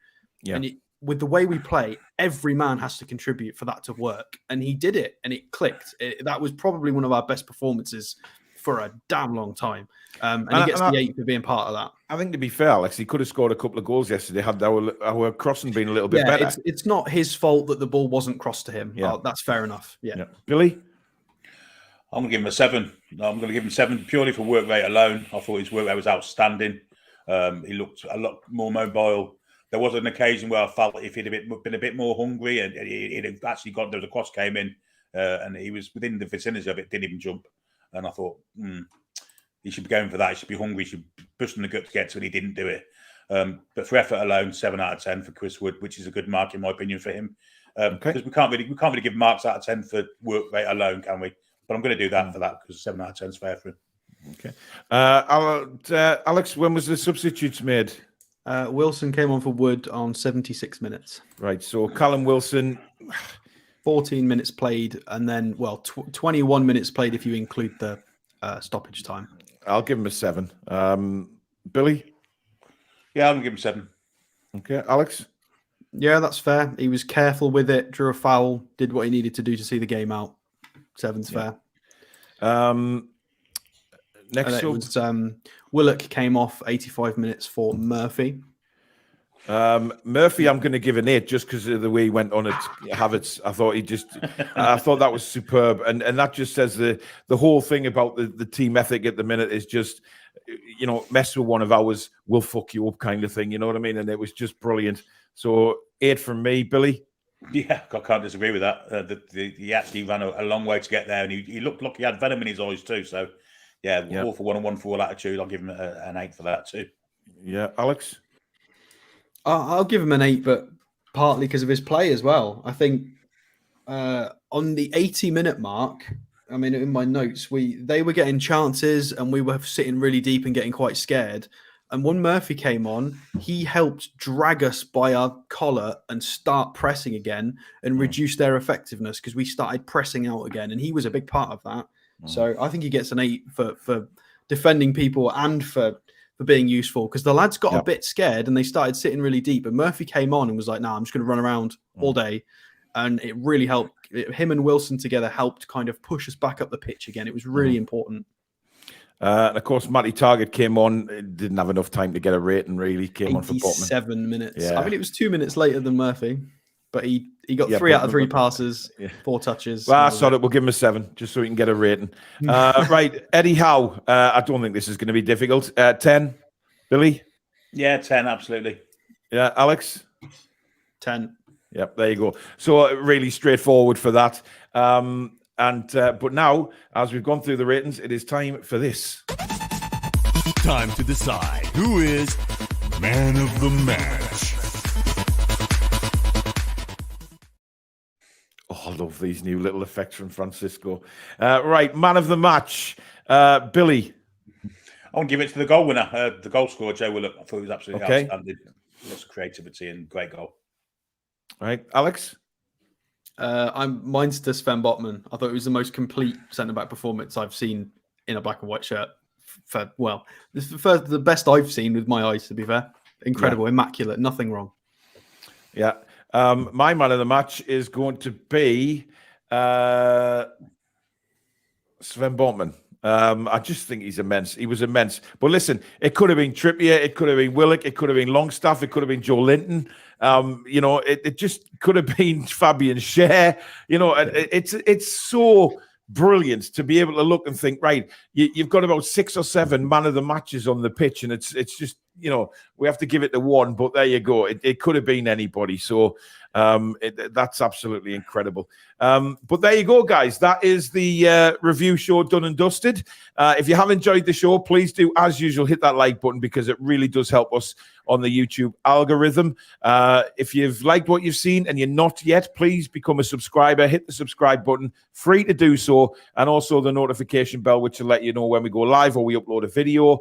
Yeah. And with the way we play, every man has to contribute for that to work. And he did it, and it clicked. That was probably one of our best performances for a damn long time. And he gets the 8 for being part of that. I think, to be fair, Alex, he could have scored a couple of goals yesterday had our crossing been a little bit better. It's not his fault that the ball wasn't crossed to him. Yeah. That's fair enough. Yeah. Billy? I'm going to give him a 7. I'm going to give him 7 purely for work rate alone. I thought his work rate was outstanding. He looked a lot more mobile there was an occasion where I felt if he'd been a bit more hungry and he'd have actually got, there was a cross came in and he was within the vicinity of it, didn't even jump. And I thought, he should be going for that. He should be hungry. He should be pushing the gut to get to it. He didn't do it. But for effort alone, 7 out of 10 for Chris Wood, which is a good mark in my opinion for him. Because we can't really give marks out of 10 for work rate alone, can we? But I'm going to do that for that because 7 out of 10 is fair for him. Okay. Alex, when was the substitutes made? Wilson came on for Wood on 76 minutes. Right. So Callum Wilson, 14 minutes played, and then 21 minutes played if you include the stoppage time. I'll give him a 7. Billy? Yeah, I'm going to give him 7. Okay. Alex? Yeah, that's fair. He was careful with it, drew a foul, did what he needed to do to see the game out. 7's fair. Next up, Willock came off 85 minutes for Murphy. Murphy, I'm going to give an 8 just because of the way he went on at Havertz. I thought that was superb, and that just says the whole thing about the team ethic at the minute is just, mess with one of ours, we'll fuck you up kind of thing. You know what I mean? And it was just brilliant. So 8 from me, Billy. Yeah, I can't disagree with that. He actually ran a long way to get there, and he looked like he had venom in his eyes too. So, all for one and one for all attitude. I'll give him an 8 for that too. Yeah, Alex? I'll give him an 8, but partly because of his play as well. I think on the 80-minute mark, I mean, in my notes, they were getting chances and we were sitting really deep and getting quite scared. And when Murphy came on, he helped drag us by our collar and start pressing again and reduce their effectiveness because we started pressing out again. And he was a big part of that. So I think he gets an 8 for defending people and for being useful because the lads got a bit scared and they started sitting really deep. And Murphy came on and was like, "Nah, I'm just going to run around all day." And it really helped. Him and Wilson together helped kind of push us back up the pitch again. It was really important. And of course, Matty Target came on. Didn't have enough time to get a rating. Really came on for Botman. 7 minutes. Yeah. I mean, it was 2 minutes later than Murphy, but he got 3 out of 3 passes, 4 touches. Well, sorry, we'll give him a 7 just so we can get a rating. Right, Eddie Howe. I don't think this is going to be difficult. 10, Billy. Yeah, 10, absolutely. Yeah, Alex. 10. Yep, there you go. So really straightforward for that. But now, as we've gone through the ratings, it is time for this. Time to decide who is man of the match. Oh, I love these new little effects from Francisco. Right, man of the match, Billy. I want to give it to the goal winner, the goal scorer, Joe Willock. I thought he was absolutely outstanding. Lots of creativity and great goal. Right, Alex? Mine's to Sven Botman. I thought it was the most complete centre-back performance I've seen in a black and white shirt. This is the best I've seen with my eyes, to be fair. Incredible, immaculate, nothing wrong. Yeah. My man of the match is going to be Sven Botman. I just think he's immense. He was immense. But listen, it could have been Trippier, it could have been Willock, it could have been Longstaff, it could have been Joe Linton. It just could have been Fabian Schär. It's so brilliant to be able to look and think, right, you've got about 6 or 7 man of the matches on the pitch, and it's just, we have to give it to one, but there you go. It could have been anybody. So that's absolutely incredible. But there you go, guys. That is the review show done and dusted. If you have enjoyed the show, please do, as usual, hit that like button because it really does help us on the YouTube algorithm. If you've liked what you've seen and you're not yet, please become a subscriber. Hit the subscribe button, free to do so, and also the notification bell, which will let you know when we go live or we upload a video.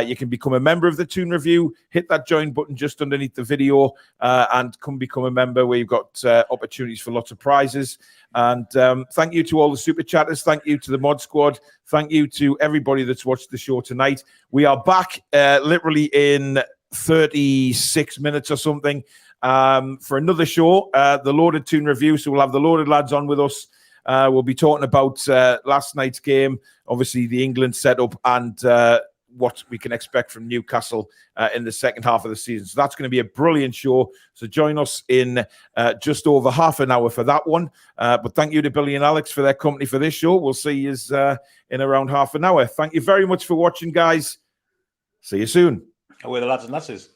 You can become a member of the Toon Review. Hit that join button just underneath the video and come become a member where you've got opportunities for lots of prizes. And thank you to all the super chatters. Thank you to the mod squad. Thank you to everybody that's watched the show tonight. We are back literally in 36 minutes or something for another show, the Loaded Toon Review. So we'll have the Loaded lads on with us. We'll be talking about last night's game, obviously the England setup, and what we can expect from Newcastle in the second half of the season. So that's going to be a brilliant show. So join us in just over half an hour for that one. But thank you to Billy and Alex for their company for this show. We'll see you in around half an hour. Thank you very much for watching, guys. See you soon. We're the lads and lasses.